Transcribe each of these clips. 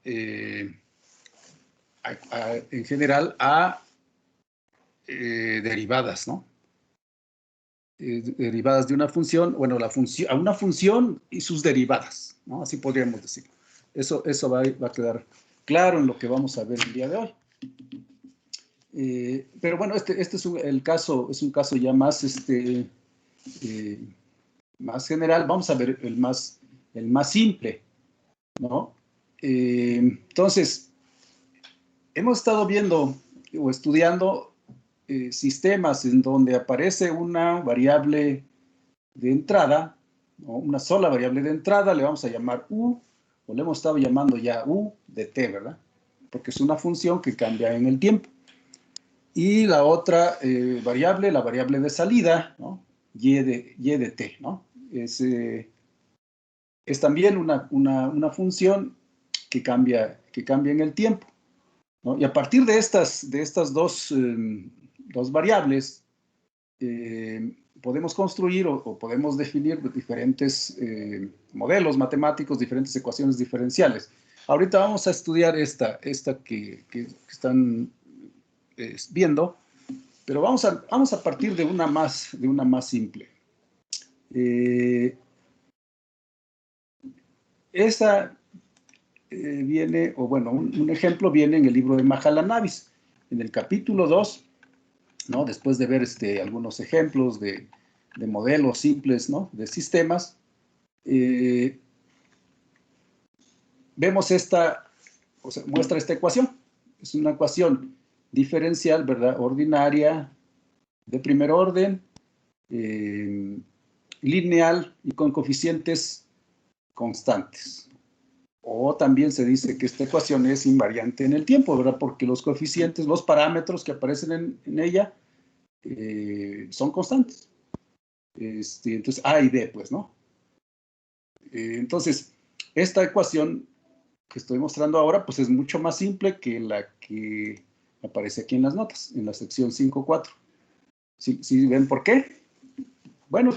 en general a derivadas, ¿no? Derivadas de una función, bueno, a una función y sus derivadas, ¿no? Así podríamos decirlo. Eso va a quedar claro en lo que vamos a ver el día de hoy. Pero bueno, este es un caso ya más, más general. Vamos a ver el más simple, ¿no? Entonces, hemos estado viendo o estudiando sistemas en donde aparece una variable de entrada, ¿no? Una sola variable de entrada, le vamos a llamar u, o le hemos estado llamando ya u de t, ¿verdad? Porque es una función que cambia en el tiempo. Y la otra variable, la variable de salida, ¿no? y de t, ¿no? Es también una función que cambia en el tiempo, ¿no? Y a partir de estas dos variables, podemos construir o podemos definir diferentes modelos matemáticos, diferentes ecuaciones diferenciales. Ahorita vamos a estudiar esta que están viendo, pero vamos a partir de una más simple. Esa viene, o bueno, un ejemplo viene en el libro de Mahalanobis, en el capítulo 2, ¿no? Después de ver algunos ejemplos de modelos simples, ¿no? De sistemas, vemos muestra esta ecuación. Es una ecuación diferencial, ¿verdad? Ordinaria, de primer orden, lineal y con coeficientes constantes. O también se dice que esta ecuación es invariante en el tiempo, ¿verdad? Porque los coeficientes, los parámetros que aparecen en ella son constantes. Entonces, A y B, pues, ¿no? Entonces, esta ecuación que estoy mostrando ahora, pues es mucho más simple que la que aparece aquí en las notas, en la sección 5.4. ¿Sí ven por qué? Bueno,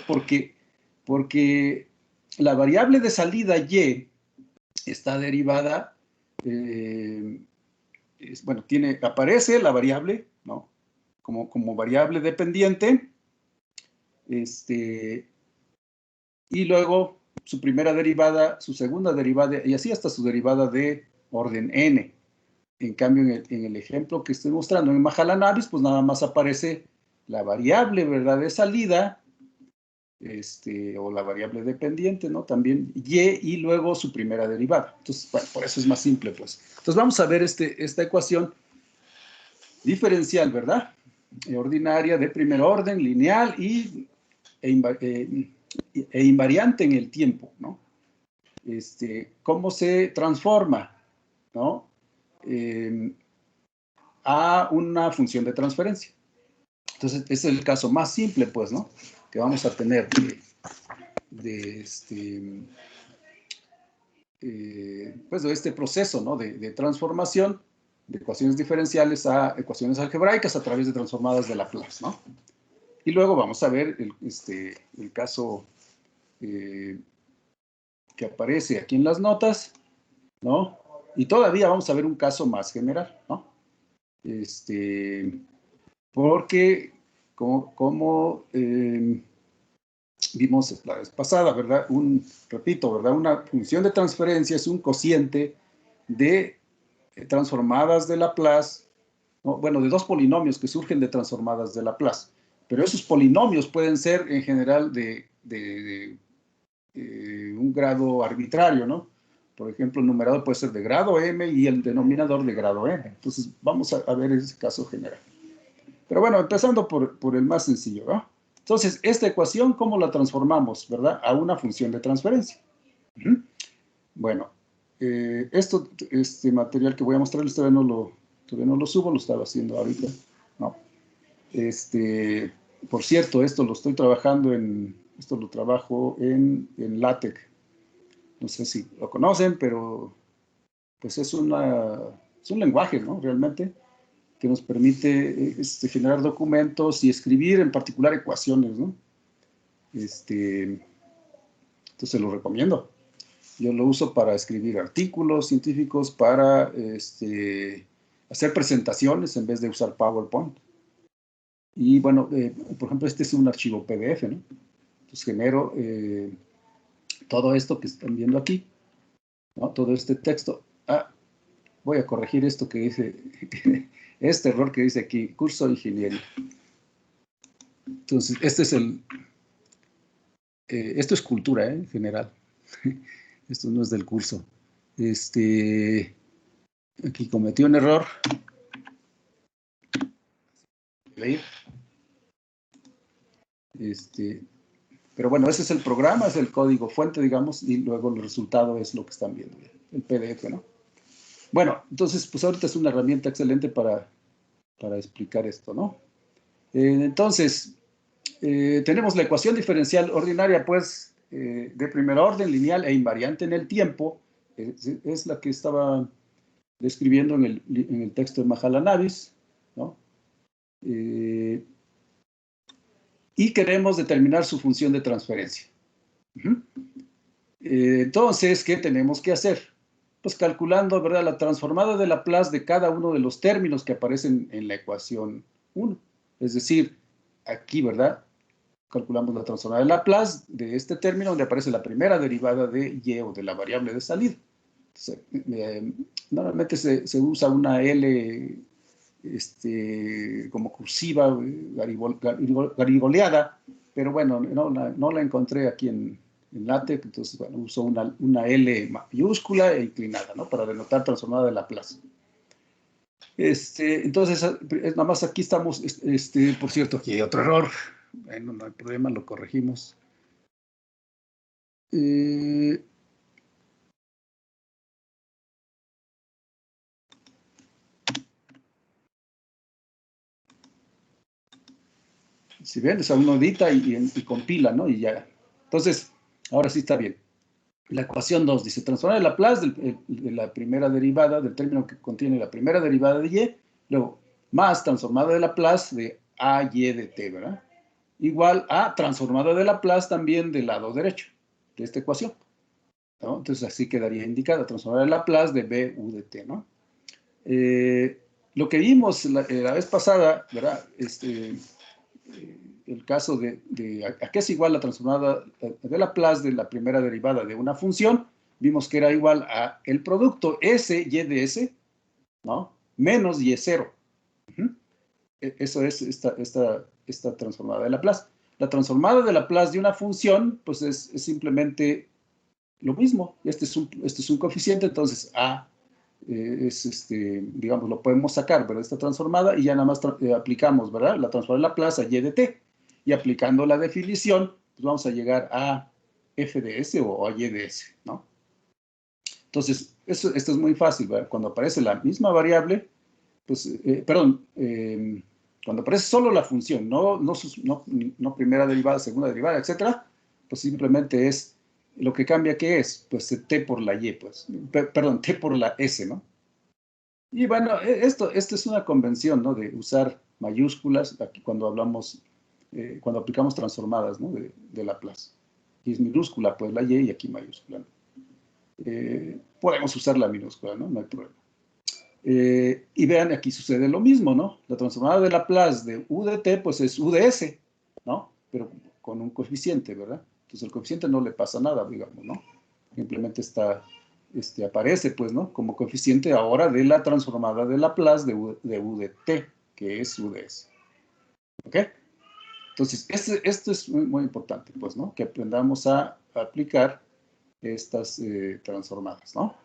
porque la variable de salida y está derivada, bueno, aparece la variable, ¿no? Como variable dependiente, y luego su primera derivada, su segunda derivada, y así hasta su derivada de orden n. En cambio, en el ejemplo que estoy mostrando en Mahalanobis, pues nada más aparece la variable, ¿verdad?, de salida, o la variable dependiente, ¿no? También y luego su primera derivada. Entonces, bueno, por eso es más simple, pues. Entonces, vamos a ver esta ecuación diferencial, ¿verdad? Ordinaria, de primer orden, lineal e invariante en el tiempo, ¿no? ¿Cómo se transforma, ¿no? A una función de transferencia. Entonces, ese es el caso más simple, pues, ¿no? Que vamos a tener de este proceso, ¿no? De transformación de ecuaciones diferenciales a ecuaciones algebraicas a través de transformadas de Laplace, ¿no? Y luego vamos a ver el caso que aparece aquí en las notas, ¿no? Y todavía vamos a ver un caso más general, ¿no? Porque como vimos la vez pasada, ¿verdad? Repito, ¿verdad? Una función de transferencia es un cociente de transformadas de Laplace, ¿no? Bueno, de dos polinomios que surgen de transformadas de Laplace. Pero esos polinomios pueden ser en general de un grado arbitrario, ¿no? Por ejemplo, el numerador puede ser de grado m y el denominador de grado n. Entonces, vamos a ver ese caso general. Pero bueno, empezando por el más sencillo, ¿no? Entonces, esta ecuación, ¿cómo la transformamos, verdad? A una función de transferencia. Bueno, este material que voy a mostrarles todavía no lo subo, lo estaba haciendo ahorita, ¿no? Por cierto, esto lo trabajo en LaTeX. No sé si lo conocen, pero pues es un lenguaje, ¿no? Realmente, que nos permite generar documentos y escribir en particular ecuaciones, ¿no? Entonces lo recomiendo. Yo lo uso para escribir artículos científicos, para hacer presentaciones en vez de usar PowerPoint. Y bueno, por ejemplo, este es un archivo PDF, ¿no? Entonces genero todo esto que están viendo aquí, ¿no? Todo este texto. Voy a corregir esto que dice, este error que dice aquí, curso de ingeniería. Entonces, esto es cultura, en general. Esto no es del curso. Aquí cometí un error. Pero bueno, ese es el programa, es el código fuente, digamos, y luego el resultado es lo que están viendo, el PDF, ¿no? Bueno, entonces, pues ahorita es una herramienta excelente para explicar esto, ¿no? Entonces, tenemos la ecuación diferencial ordinaria, pues, de primer orden, lineal e invariante en el tiempo. Es la que estaba describiendo en el texto de Mahalanobis, ¿no? Y queremos determinar su función de transferencia. Entonces, ¿qué tenemos que hacer? Pues calculando, ¿verdad?, la transformada de Laplace de cada uno de los términos que aparecen en la ecuación 1. Es decir, aquí, ¿verdad?, calculamos la transformada de Laplace de este término donde aparece la primera derivada de y o de la variable de salida. Entonces, normalmente se usa una L como cursiva, garigoleada, pero bueno, no la encontré aquí en LaTeX, entonces bueno, uso una L mayúscula e inclinada, ¿no?, para denotar transformada de Laplace. Entonces, nada más aquí estamos, por cierto, aquí hay otro error. Bueno, no hay problema, lo corregimos. Si ven, o sea, uno edita y compila, ¿no? Y ya. Entonces, ahora sí está bien. La ecuación 2 dice, transformar el Laplace de la primera derivada, del término que contiene la primera derivada de y, luego, más transformada de Laplace de a y de t, ¿verdad? Igual a transformada de Laplace también del lado derecho de esta ecuación, ¿no? Entonces, así quedaría indicada, transformada de Laplace de b u de t, ¿no? Lo que vimos la vez pasada, ¿verdad? El caso de a qué es igual la transformada de Laplace de la primera derivada de una función, vimos que era igual a el producto S y de S, ¿no?, menos y0. Eso es esta transformada de Laplace. La transformada de Laplace de una función, pues es simplemente lo mismo. Este es un coeficiente, entonces A digamos, lo podemos sacar, ¿verdad?, esta transformada, y ya nada más aplicamos, ¿verdad?, la transformada de Laplace a y de t. Y aplicando la definición, pues vamos a llegar a f de s o a y de s, ¿no? Entonces, esto es muy fácil, ¿verdad? Cuando aparece la misma variable, pues, cuando aparece solo la función, no primera derivada, segunda derivada, etcétera, pues simplemente es, lo que cambia, ¿qué es? Pues t por la y, pues, perdón, t por la s, ¿no? Y bueno, esto es una convención, ¿no?, de usar mayúsculas aquí cuando hablamos, cuando aplicamos transformadas, ¿no?, de Laplace. Aquí es minúscula, pues, la y aquí mayúscula, ¿no? Podemos usar la minúscula, ¿no? No hay problema. Y vean, aquí sucede lo mismo, ¿no? La transformada de Laplace de u de t, pues es u de s, ¿no? Pero con un coeficiente, ¿verdad? Entonces el coeficiente no le pasa nada, digamos, ¿no? Simplemente aparece, pues, ¿no?, como coeficiente ahora de la transformada de Laplace de u de t, que es u de s. ¿Ok? Entonces, esto es muy, muy importante, pues, ¿no?, que aprendamos a aplicar estas transformadas, ¿no?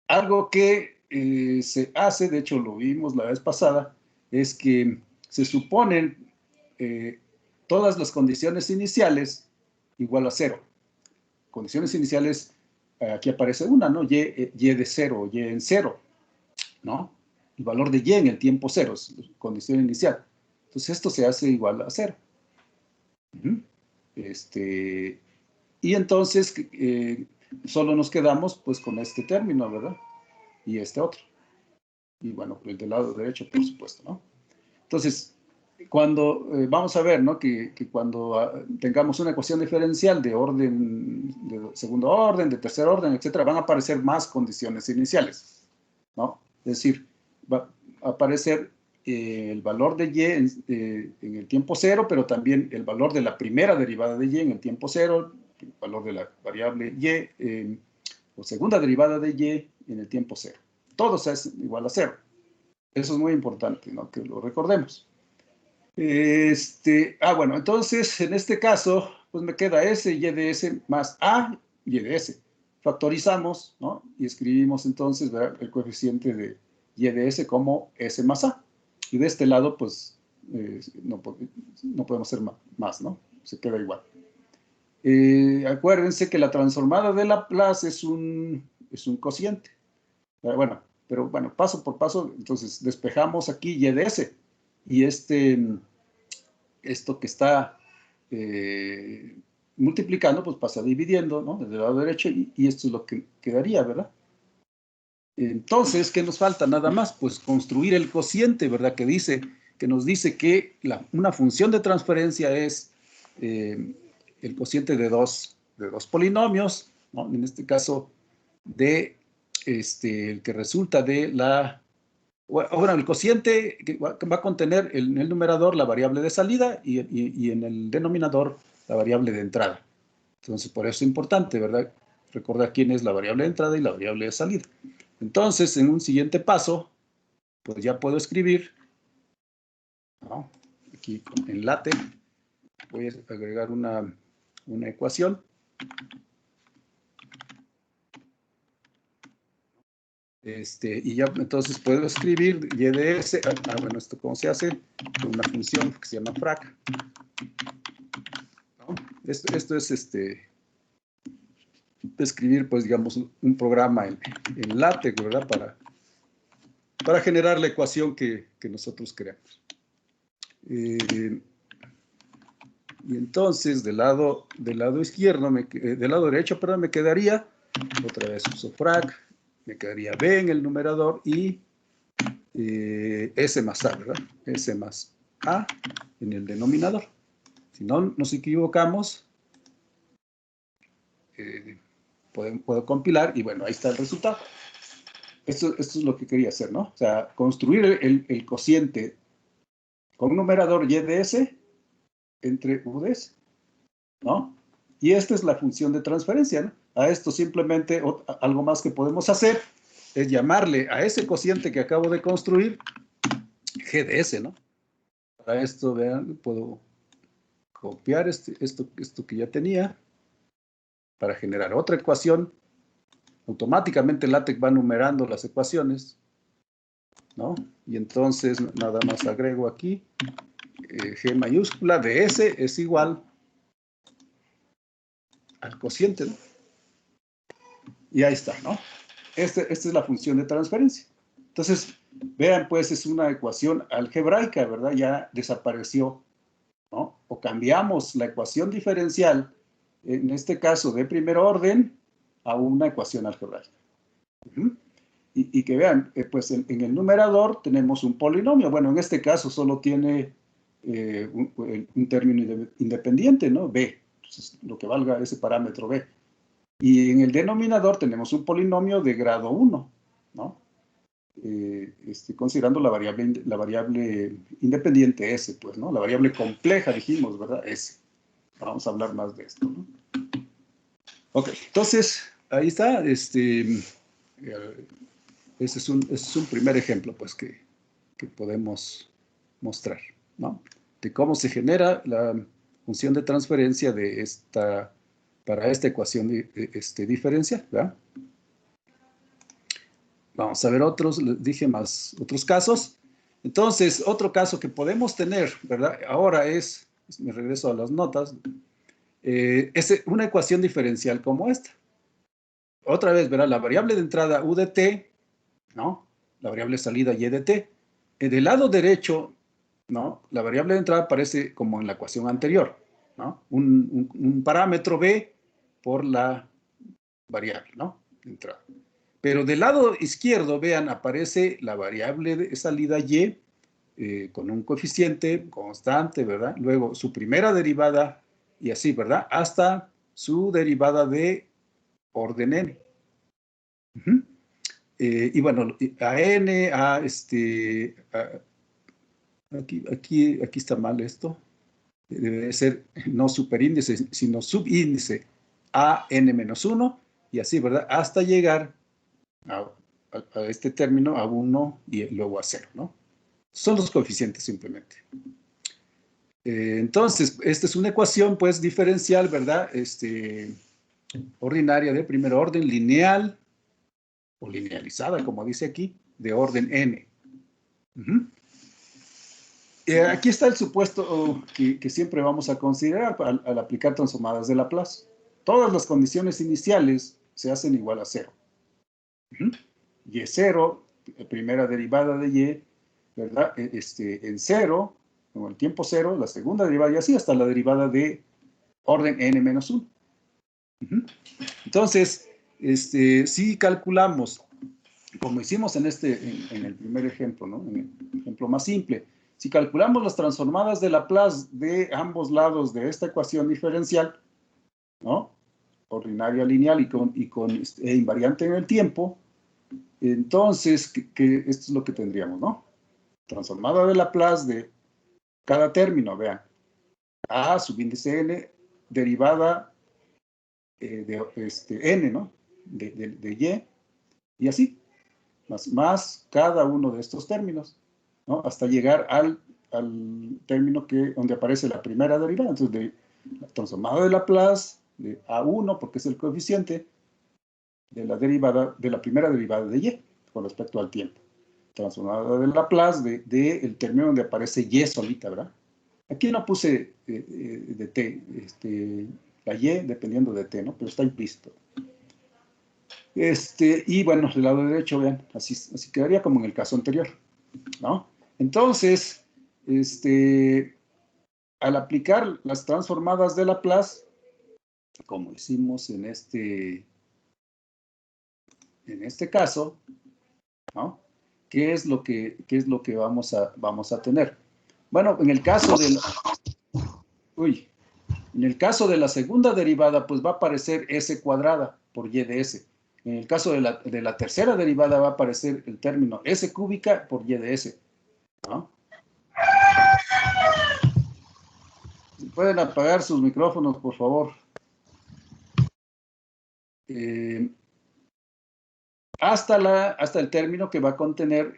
Algo que se hace, de hecho lo vimos la vez pasada, es que se suponen todas las condiciones iniciales igual a 0. Condiciones iniciales, aquí aparece una, ¿no? Y de 0, y en 0, ¿no? El valor de y en el tiempo 0 es condición inicial. Entonces esto se hace igual a 0. Y entonces solo nos quedamos pues con este término, ¿verdad? Y este otro. Y bueno, el del lado derecho, por supuesto, ¿no? Entonces, cuando vamos a ver, ¿no? Que cuando tengamos una ecuación diferencial de orden, de segundo orden, de tercer orden, etcétera, van a aparecer más condiciones iniciales, ¿no? Es decir, va a aparecer el valor de y en el tiempo cero, pero también el valor de la primera derivada de y en el tiempo cero, el valor de la variable y o segunda derivada de y en el tiempo cero. Todo es igual a cero. Eso es muy importante, ¿no? Que lo recordemos. Bueno, entonces en este caso, pues me queda S y de S más A y de S. Factorizamos, ¿no? Y escribimos entonces, ¿verdad?, el coeficiente de y de S como S más A. Y de este lado, pues, no podemos hacer más, ¿no? Se queda igual. Acuérdense que la transformada de Laplace es un cociente. Bueno, pero bueno, paso por paso, entonces despejamos aquí y de S. Y esto que está multiplicando, pues pasa dividiendo, ¿no? Desde el lado derecho, y esto es lo que quedaría, ¿verdad? Entonces, ¿qué nos falta? Nada más, pues construir el cociente, ¿verdad? Que nos dice que una función de transferencia es el cociente de dos polinomios, ¿no? En este caso, el que resulta de bueno, el cociente que va a contener en el numerador la variable de salida y en el denominador la variable de entrada. Entonces, por eso es importante, ¿verdad? Recordar quién es la variable de entrada y la variable de salida. Entonces, en un siguiente paso, pues ya puedo escribir, ¿no? Aquí en LaTeX voy a agregar una ecuación. Y ya entonces puedo escribir y de s. Bueno, ¿esto cómo se hace? Con una función que se llama frac. ¿No? Esto es escribir, pues, digamos, un programa en LaTeX, ¿verdad? Para generar la ecuación que nosotros queremos. Y entonces, del lado izquierdo, del lado derecho, perdón, me quedaría, otra vez uso frac, me quedaría B en el numerador y S más A, ¿verdad? S más A en el denominador. Si no nos equivocamos, puedo compilar y bueno, ahí está el resultado. Esto es lo que quería hacer, ¿no? O sea, construir el cociente con un numerador y de S entre U de S, ¿no? Y esta es la función de transferencia, ¿no? A esto simplemente algo más que podemos hacer es llamarle a ese cociente que acabo de construir G de S, ¿no? Para esto, vean, puedo copiar esto que ya tenía para generar otra ecuación. Automáticamente LaTeX va numerando las ecuaciones, ¿no? Y entonces nada más agrego aquí G mayúscula de S es igual al cociente, ¿no? Y ahí está, ¿no? Esta es la función de transferencia. Entonces, vean, pues es una ecuación algebraica, ¿verdad? Ya desapareció, ¿no? O cambiamos la ecuación diferencial, en este caso de primer orden, a una ecuación algebraica. Y que vean, pues en el numerador tenemos un polinomio. Bueno, en este caso solo tiene un término independiente, ¿no? B. Entonces, lo que valga ese parámetro B. Y en el denominador tenemos un polinomio de grado 1, ¿no? Considerando la variable independiente S, pues, ¿no? La variable compleja, dijimos, ¿verdad? S. Vamos a hablar más de esto, ¿no? Ok, entonces, ahí está, ese es un primer ejemplo, pues, que podemos mostrar, ¿no? De cómo se genera la función de transferencia para esta ecuación diferencial, ¿verdad? Vamos a ver les dije más otros casos. Entonces, otro caso que podemos tener, ¿verdad? Ahora me regreso a las notas, es una ecuación diferencial como esta. Otra vez, ¿verdad? La variable de entrada U de t, ¿no? La variable de salida Y de t. Del lado derecho, ¿no? La variable de entrada aparece como en la ecuación anterior, ¿no? Un parámetro B por la variable, ¿no? De entrada. Pero del lado izquierdo, vean, aparece la variable de salida Y con un coeficiente constante, ¿verdad? Luego su primera derivada y así, ¿verdad? Hasta su derivada de orden n. Y bueno, a n, aquí está mal esto. Debe ser no superíndice, sino subíndice a n-1 y así, ¿verdad? Hasta llegar a este término, a 1 y luego a 0, ¿no? Son los coeficientes simplemente. Entonces, esta es una ecuación, pues, diferencial, ¿verdad? Ordinaria de primer orden, lineal o linealizada, como dice aquí, de orden n. Aquí está el supuesto que siempre vamos a considerar al aplicar transformadas de Laplace. Todas las condiciones iniciales se hacen igual a 0. Y0, primera derivada de y, ¿verdad? En 0, con el tiempo 0, la segunda derivada y así hasta la derivada de orden n-1. Entonces, si calculamos, como hicimos en el primer ejemplo, ¿no? En el ejemplo más simple, si calculamos las transformadas de Laplace de ambos lados de esta ecuación diferencial, ¿no? Ordinaria lineal y con invariante en el tiempo, entonces, esto es lo que tendríamos, ¿no? Transformada de Laplace de cada término, vean, a subíndice n, derivada de n, ¿no? De y así, más cada uno de estos términos, ¿no? Hasta llegar al término donde aparece la primera derivada. Entonces, de la transformada de Laplace de a1, porque es el coeficiente de la primera derivada de y, con respecto al tiempo. Transformada de Laplace el término donde aparece y solita, ¿verdad? Aquí no puse de t, la y dependiendo de t, ¿no? Pero está implícito. Y bueno, del lado derecho, vean, así quedaría como en el caso anterior, ¿no? Entonces, al aplicar las transformadas de Laplace, como hicimos en este caso, ¿no? ¿Qué es lo que vamos a tener? Bueno, en el caso de la segunda derivada, pues va a aparecer s cuadrada por y de s. En el caso de la tercera derivada va a aparecer el término s cúbica por y de s, ¿no? ¿Pueden apagar sus micrófonos, por favor? Hasta el término que va a contener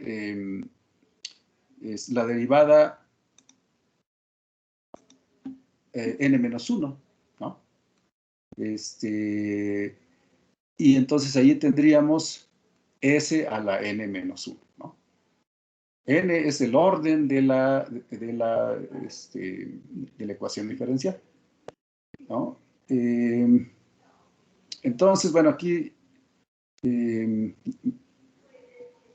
es la derivada n-1, ¿no? Y entonces ahí tendríamos s a la n-1, ¿no? N es el orden de la ecuación diferencial, ¿no? Entonces, bueno, aquí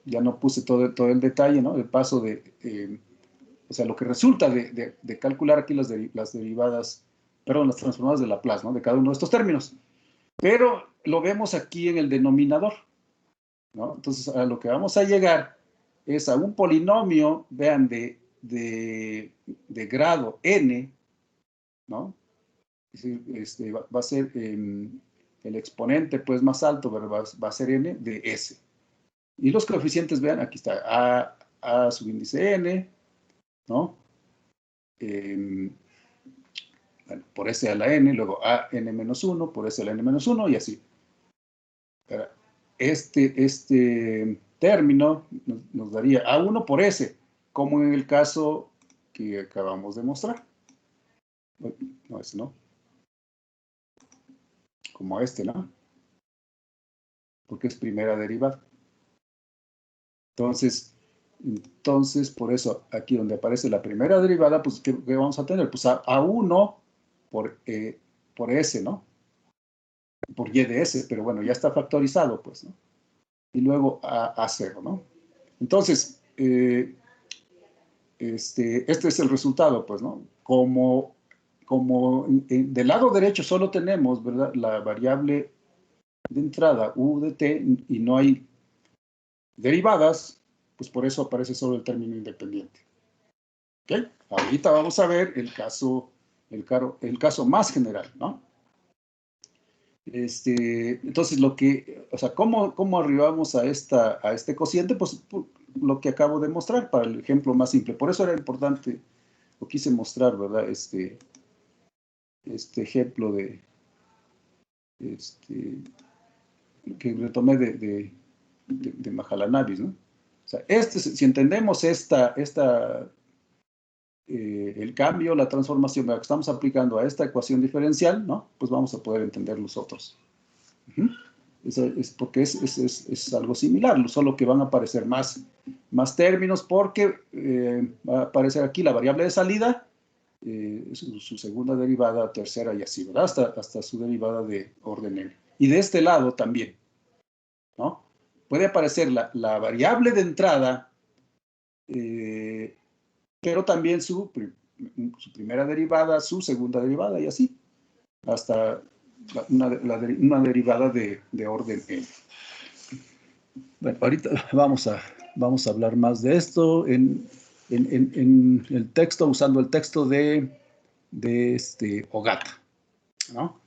ya no puse todo el detalle, ¿no? El paso o sea, lo que resulta de calcular aquí las derivadas, perdón, las transformadas de Laplace, ¿no? De cada uno de estos términos. Pero lo vemos aquí en el denominador, ¿no? Entonces, a lo que vamos a llegar es a un polinomio, vean, de grado n, ¿no? Es decir, va a ser el exponente, pues, más alto, ¿verdad? Va a ser n de s. Y los coeficientes, vean, aquí está a subíndice n, ¿no? Bueno, por s a la n, luego a n-1, por s a la n-1 y así. Este término nos daría a1 por s, como en el caso que acabamos de mostrar. No, ese no. Como ¿no? Porque es primera derivada. Entonces, por eso, aquí donde aparece la primera derivada, pues, ¿qué vamos a tener? Pues a1 por s, ¿no? Por y de s, pero bueno, ya está factorizado, pues, ¿no? Y luego a 0, ¿no? Entonces, este es el resultado, pues, ¿no? Como del lado derecho solo tenemos, ¿verdad? La variable de entrada, u de t, y no hay derivadas, pues por eso aparece solo el término independiente. ¿Ok? Ahorita vamos a ver el caso más general, ¿no? Entonces, o sea, ¿cómo arribamos a este cociente? Pues lo que acabo de mostrar para el ejemplo más simple. Por eso era importante, lo quise mostrar, ¿verdad? Este ejemplo que retomé de Mahalanobis, ¿no? O sea, si entendemos el cambio, la transformación que estamos aplicando a esta ecuación diferencial, ¿no? Pues vamos a poder entender los otros. Es porque es algo similar, solo que van a aparecer más términos porque va a aparecer aquí la variable de salida, su segunda derivada, tercera y así, ¿verdad? Hasta su derivada de orden n. Y de este lado también, ¿no? Puede aparecer la variable de entrada, pero también su primera derivada, su segunda derivada y así, hasta una derivada de orden n. Bueno, ahorita vamos a hablar más de esto en el texto, usando el texto de Ogata, ¿no?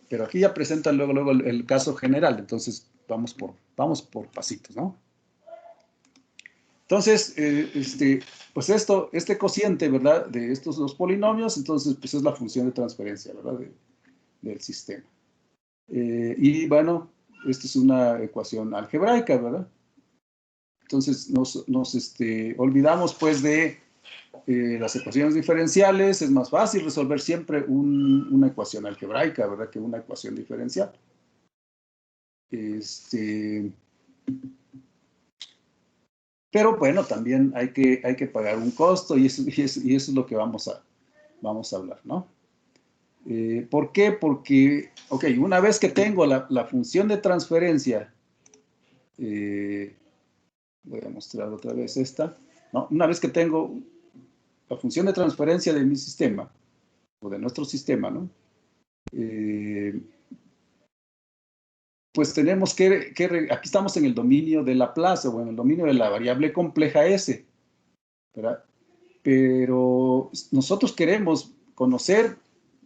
Pero aquí ya presentan luego el caso general, entonces vamos por pasitos, ¿no? Entonces, pues este cociente, ¿verdad? De estos dos polinomios, entonces, pues es la función de transferencia, ¿verdad? Del sistema. Y bueno, esta es una ecuación algebraica, ¿verdad? Entonces, nos olvidamos, pues, de las ecuaciones diferenciales. Es más fácil resolver siempre una ecuación algebraica, ¿verdad? Que una ecuación diferencial. Pero bueno, también hay que pagar un costo y eso es lo que vamos a hablar, ¿no? ¿Por qué? Porque, ok, una vez que tengo la función de transferencia, voy a mostrar otra vez esta, ¿no? Una vez que tengo la función de transferencia de mi sistema, o de nuestro sistema, ¿no? Pues tenemos aquí estamos en el dominio de Laplace, o en el dominio de la variable compleja S, ¿verdad? Pero nosotros queremos conocer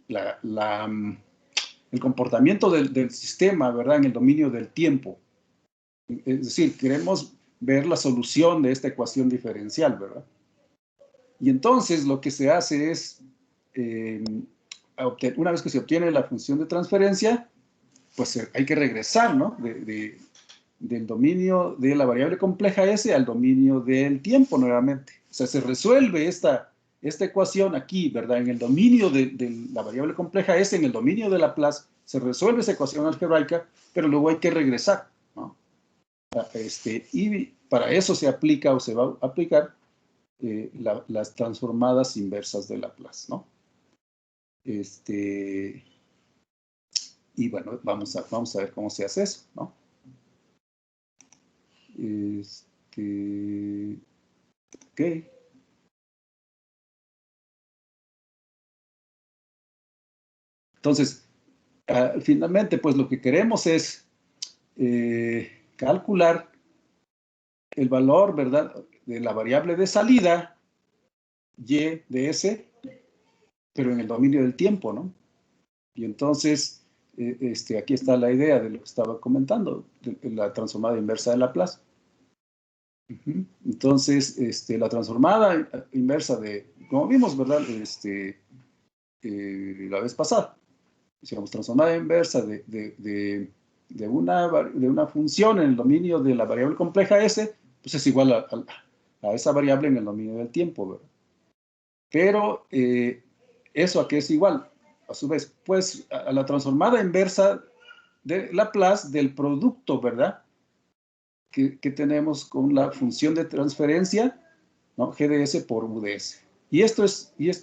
el comportamiento del sistema, ¿verdad? En el dominio del tiempo. Es decir, queremos ver la solución de esta ecuación diferencial, ¿verdad? Y entonces lo que se hace es, una vez que se obtiene la función de transferencia, pues hay que regresar, ¿no? Del dominio de la variable compleja S al dominio del tiempo nuevamente. O sea, se resuelve esta ecuación aquí, ¿verdad? En el dominio de la variable compleja S, en el dominio de Laplace, se resuelve esa ecuación algebraica, pero luego hay que regresar, ¿no? Y para eso se aplica o se va a aplicar las transformadas inversas de Laplace, ¿no? Y bueno, vamos a ver cómo se hace eso, ¿no? Ok. Entonces, finalmente, pues lo que queremos es calcular el valor, ¿verdad?, de la variable de salida, y de S, pero en el dominio del tiempo, ¿no? Y entonces, aquí está la idea de lo que estaba comentando, de la transformada inversa de Laplace. Entonces, la transformada inversa como vimos, ¿verdad?, la vez pasada, digamos, transformada inversa de una función en el dominio de la variable compleja S, pues es igual a esa variable en el dominio del tiempo, ¿verdad? Pero, ¿eso a qué es igual? A su vez, pues a la transformada inversa de Laplace del producto, ¿verdad?, que tenemos con la función de transferencia, ¿no? GDS por UDS. Y esto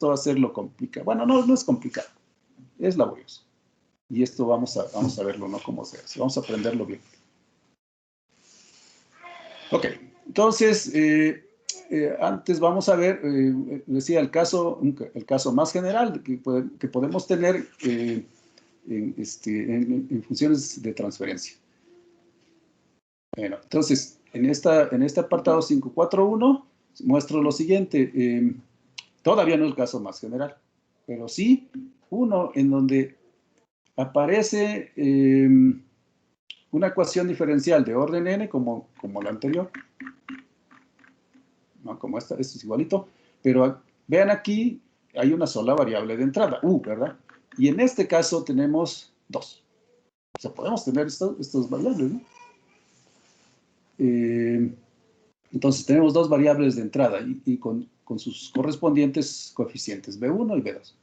va a ser lo complicado. Bueno, no es complicado, es laborioso. Y esto vamos a verlo, ¿no? Cómo se hace. Vamos a aprenderlo bien. Ok, entonces, antes vamos a ver, decía, el caso más general que podemos tener en funciones de transferencia. Bueno, entonces, en este apartado 541, muestro lo siguiente. Todavía no es el caso más general, pero sí uno en donde aparece una ecuación diferencial de orden n como la anterior, ¿no? Como esta es igualito, pero vean aquí hay una sola variable de entrada, ¿verdad? Y en este caso tenemos dos. O sea, podemos tener estas variables, ¿no? Entonces tenemos dos variables de entrada y con sus correspondientes coeficientes, B1 y B2.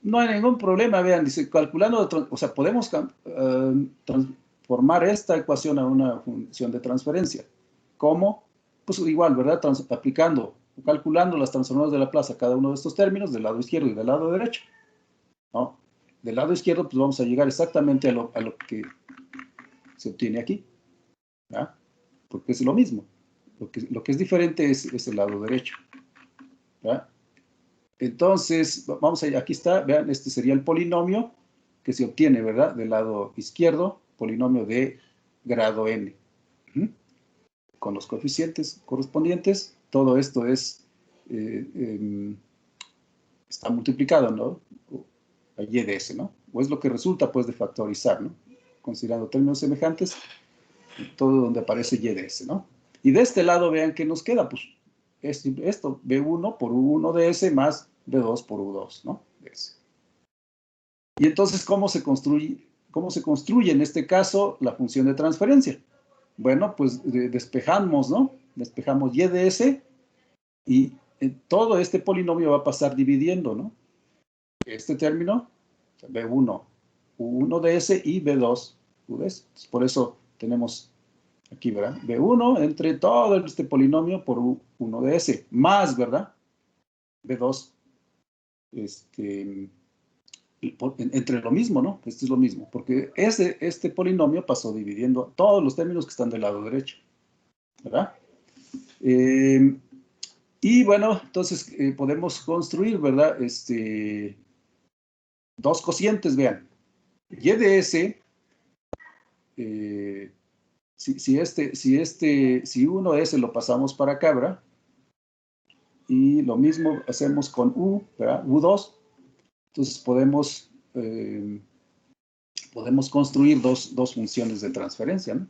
No hay ningún problema, vean, dice, calculando, o sea, podemos transformar esta ecuación a una función de transferencia. ¿Cómo? Pues igual, ¿verdad? Aplicando, calculando las transformadas de Laplace a cada uno de estos términos, del lado izquierdo y del lado derecho, ¿no? Del lado izquierdo, pues vamos a llegar exactamente a lo que se obtiene aquí, ¿verdad? Porque es lo mismo. Lo que es diferente es el lado derecho, ¿verdad? Entonces, vamos a ir, aquí está, vean, este sería el polinomio que se obtiene, ¿verdad? Del lado izquierdo, polinomio de grado n. Con los coeficientes correspondientes, todo esto es, está multiplicado, ¿no? A y de s, ¿no? O es lo que resulta, pues, de factorizar, ¿no? Considerando términos semejantes, todo donde aparece y de s, ¿no? Y de este lado, vean qué nos queda, pues, esto, B1 por U1 de S más B2 por U2, ¿no? De S. Y entonces, ¿cómo se construye en este caso la función de transferencia? Bueno, pues despejamos, ¿no? Despejamos y de S y todo este polinomio va a pasar dividiendo, ¿no? Este término, B1, U1 de S y B2, U de S. Por eso tenemos aquí, ¿verdad? B1 entre todo este polinomio por U1 de S, más, ¿verdad? B2, entre lo mismo, ¿no? Esto es lo mismo, porque este polinomio pasó dividiendo todos los términos que están del lado derecho, ¿verdad? Y bueno, entonces podemos construir, ¿verdad? Dos cocientes, vean. Y de S, si uno de S lo pasamos para acá, ¿verdad? Y lo mismo hacemos con U, ¿verdad? U2. Entonces podemos construir dos funciones de transferencia, ¿no?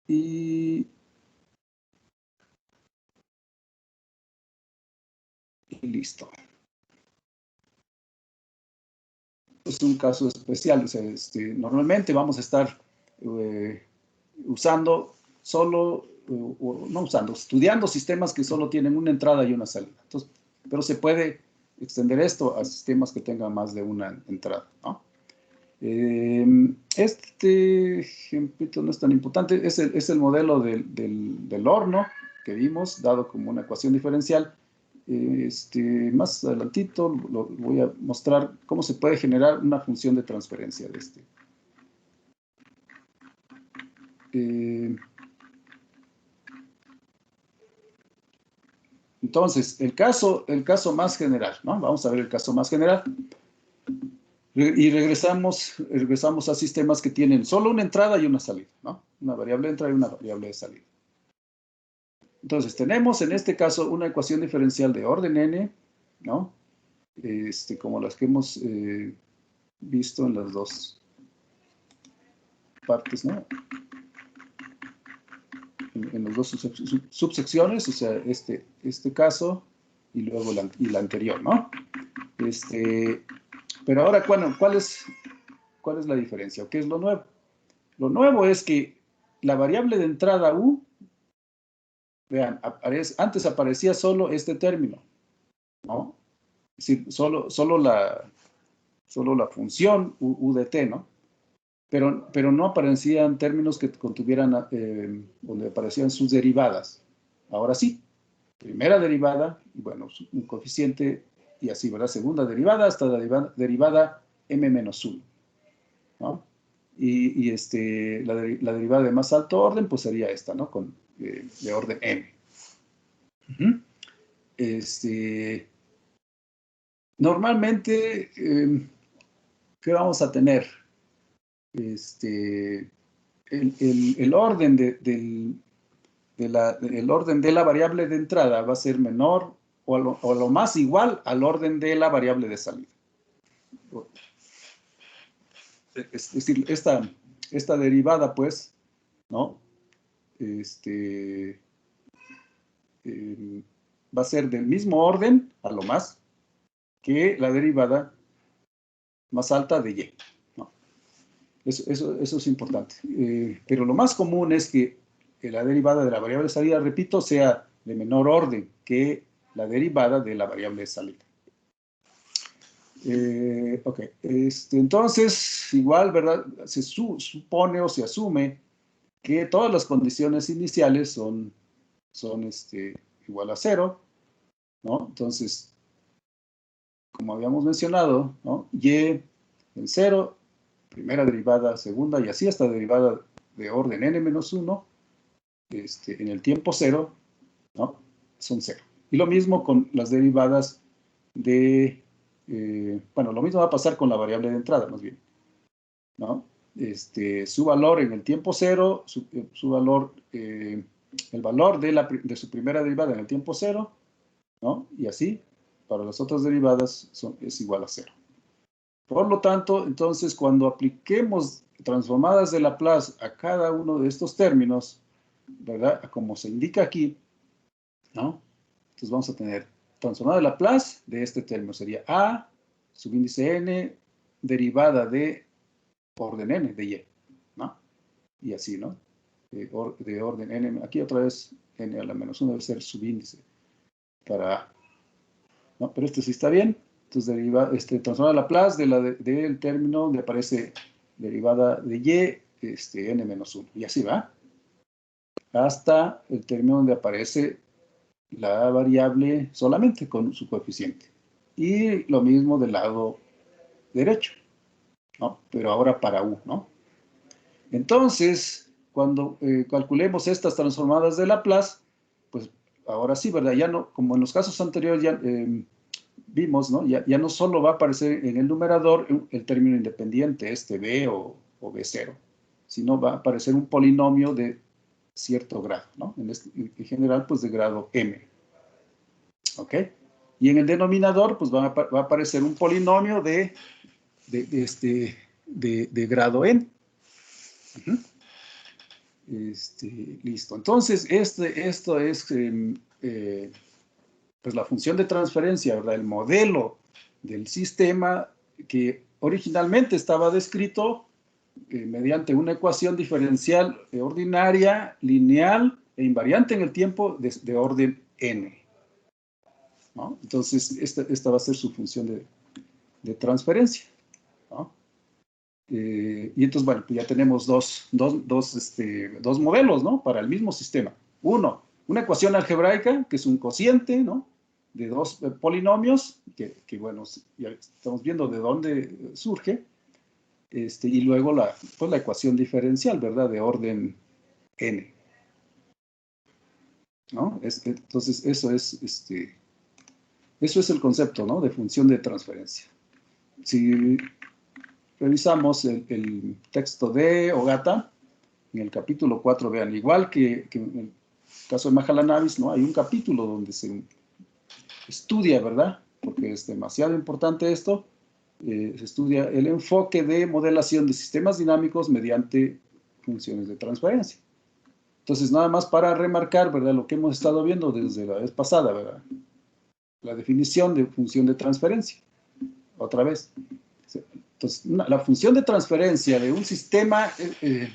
Y listo. Es un caso especial. O sea, normalmente vamos a estar usando solo, no usando, estudiando sistemas que solo tienen una entrada y una salida. Entonces, pero se puede extender esto a sistemas que tengan más de una entrada, ¿no? Este ejemplito no es tan importante, es el modelo del horno que vimos, dado como una ecuación diferencial. Más adelantito voy a mostrar cómo se puede generar una función de transferencia de este. Entonces, el caso más general, ¿no? Vamos a ver el caso más general. Y regresamos a sistemas que tienen solo una entrada y una salida, ¿no? Una variable de entrada y una variable de salida. Entonces, tenemos en este caso una ecuación diferencial de orden n, ¿no? Como las que hemos visto en las dos partes, ¿no? En las dos subsecciones, o sea, este caso y luego la anterior, ¿no? Pero ahora, bueno, ¿cuál es la diferencia? ¿O qué es lo nuevo? Lo nuevo es que la variable de entrada U, vean, antes aparecía solo este término, ¿no? Es decir, solo la función U de t, ¿no? Pero no aparecían términos que contuvieran, donde aparecían sus derivadas. Ahora sí, primera derivada, bueno, un coeficiente y así, ¿verdad? Segunda derivada hasta la derivada m menos 1, ¿no? Y la derivada de más alto orden, pues sería esta, ¿no? De orden m. Normalmente, ¿qué vamos a tener? el orden el orden de la variable de entrada va a ser menor o a lo más igual al orden de la variable de salida. Es decir, esta derivada, pues, ¿no? Va a ser del mismo orden, a lo más, que la derivada más alta de y, ¿no? Eso es importante. Pero lo más común es que la derivada de la variable de salida, repito, sea de menor orden que la derivada de la variable de salida. Ok, entonces, igual, ¿verdad? Se supone o se asume que todas las condiciones iniciales son igual a 0, ¿no? Entonces, como habíamos mencionado, ¿no? Y en 0, primera derivada, segunda, y así hasta derivada de orden n-1, en el tiempo 0, ¿no? Son 0. Y lo mismo con las derivadas de, bueno, lo mismo va a pasar con la variable de entrada, más bien, ¿no? Su valor en el tiempo 0, su valor, el valor de su primera derivada en el tiempo 0, ¿no? Y así, para las otras derivadas es igual a 0. Por lo tanto, entonces, cuando apliquemos transformadas de Laplace a cada uno de estos términos, ¿verdad? Como se indica aquí, ¿no? Entonces vamos a tener transformada de Laplace de este término. Sería A, subíndice n, derivada de orden n, de y, ¿no? Y así, ¿no? De orden n. Aquí otra vez n a la menos 1 debe ser subíndice para A. ¿No? Pero sí está bien. Entonces, transformada de Laplace del término donde aparece derivada de y, n menos 1. Y así va. Hasta el término donde aparece la variable solamente con su coeficiente. Y lo mismo del lado derecho, ¿no? Pero ahora para u, ¿no? Entonces, cuando calculemos estas transformadas de Laplace, pues ahora sí, ¿verdad? Ya no, como en los casos anteriores ya vimos, ¿no? Ya no solo va a aparecer en el numerador el término independiente, b o b0, sino va a aparecer un polinomio de cierto grado, ¿no? En general, pues de grado m. ¿Ok? Y en el denominador, pues va a aparecer un polinomio de grado n. Listo. Entonces, esto es pues la función de transferencia, ¿verdad? El modelo del sistema que originalmente estaba descrito mediante una ecuación diferencial ordinaria, lineal e invariante en el tiempo de orden n, ¿no? Entonces, esta va a ser su función de transferencia, ¿no? Y entonces, bueno, pues ya tenemos dos modelos, ¿no? Para el mismo sistema. Uno, una ecuación algebraica, que es un cociente, ¿no? De dos polinomios, que bueno, ya estamos viendo de dónde surge. Y luego pues la ecuación diferencial, ¿verdad? De orden n, ¿no? Entonces, eso es el concepto, ¿no? De función de transferencia. Si revisamos el texto de Ogata, en el capítulo 4, vean, igual que en el caso de Mahalanobis, ¿no? Hay un capítulo donde se estudia, ¿verdad? Porque es demasiado importante esto. Se estudia el enfoque de modelación de sistemas dinámicos mediante funciones de transferencia. Entonces, nada más para remarcar, ¿verdad? Lo que hemos estado viendo desde la vez pasada, ¿verdad? La definición de función de transferencia. Otra vez. Entonces, la función de transferencia de un sistema, sí,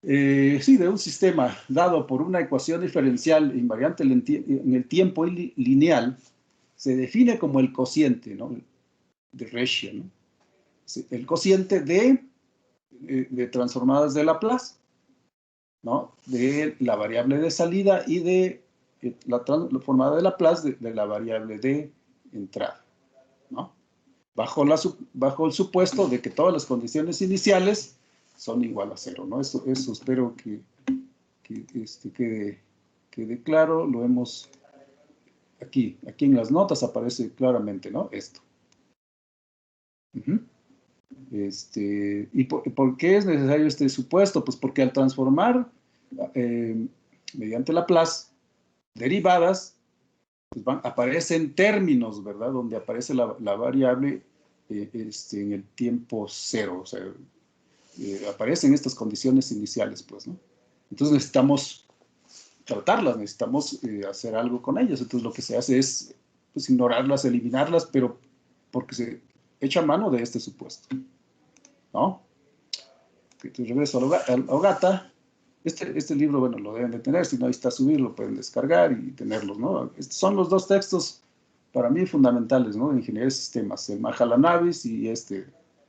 de un sistema dado por una ecuación diferencial invariante en el tiempo lineal, se define como el cociente, ¿no? De ratio, ¿no? El cociente de transformadas de Laplace, ¿no? De la variable de salida y de la transformada de Laplace de la variable de entrada, ¿no? Bajo el supuesto de que todas las condiciones iniciales son igual a 0, ¿no? Eso espero que quede claro. Lo hemos aquí en las notas aparece claramente, ¿no? Esto. ¿Y por qué es necesario este supuesto? Pues porque al transformar mediante Laplace derivadas, pues aparecen términos, ¿verdad? Donde aparece la variable en el tiempo cero, o sea, aparecen estas condiciones iniciales, pues, ¿no? Entonces necesitamos tratarlas, necesitamos hacer algo con ellas. Entonces lo que se hace es pues, ignorarlas, eliminarlas, pero porque se echa mano de este supuesto, ¿no? Entonces regreso al Ogata. Este libro, bueno, lo deben de tener, si no, ahí está subirlo, lo pueden descargar y tenerlos, ¿no? Estos son los dos textos para mí fundamentales, ¿no? De ingeniería de sistemas, el Mahalanobis y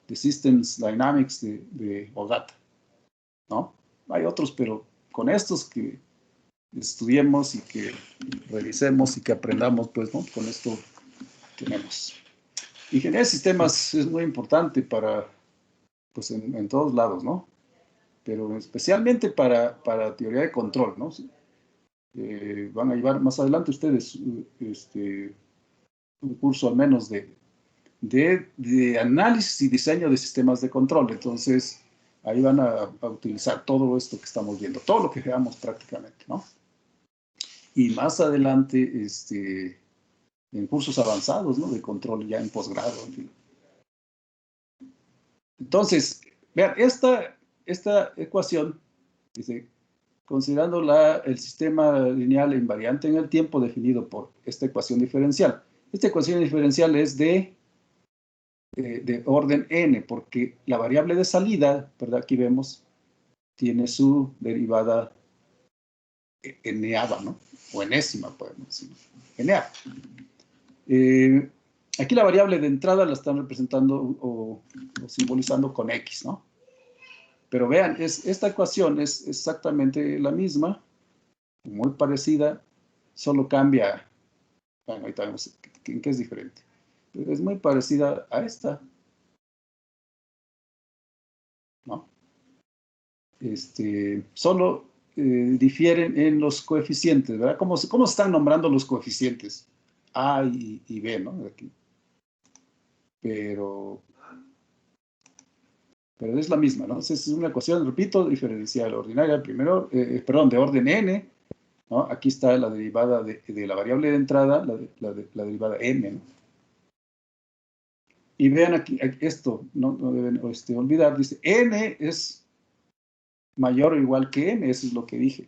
The Systems Dynamics de Ogata, ¿no? Hay otros, pero con estos que estudiemos y que revisemos y que aprendamos, pues, ¿no? Con esto tenemos. Ingeniería de sistemas es muy importante para, pues, en todos lados, ¿no? Pero especialmente para teoría de control, ¿no? Van a llevar más adelante ustedes un curso al menos de análisis y diseño de sistemas de control. Entonces, ahí van a utilizar todo esto que estamos viendo, todo lo que veamos prácticamente, ¿no? Y más adelante, en cursos avanzados, ¿no? De control ya en posgrado, en fin. Entonces, vean, esta ecuación dice, considerando el sistema lineal e invariante en el tiempo definido por esta ecuación diferencial. Esta ecuación diferencial es de orden n, porque la variable de salida, ¿verdad? Aquí vemos, tiene su derivada n-ava, ¿no? O enésima, podemos decir. N-ava. Aquí la variable de entrada la están representando o simbolizando con x, ¿no? Pero vean, esta ecuación es exactamente la misma, muy parecida, solo cambia, bueno, ahorita vemos en qué es diferente. Pero es muy parecida a esta, ¿no? Solo difieren en los coeficientes, ¿verdad? ¿Cómo se están nombrando los coeficientes? A y B, ¿no? Aquí. Pero es la misma, ¿no? Entonces es una ecuación, repito, diferencial ordinaria, primero, perdón, de orden n, ¿no? Aquí está la derivada de la variable de entrada, la derivada m, ¿no? Y vean aquí, esto, no deben olvidar, dice, n es mayor o igual que m, eso es lo que dije.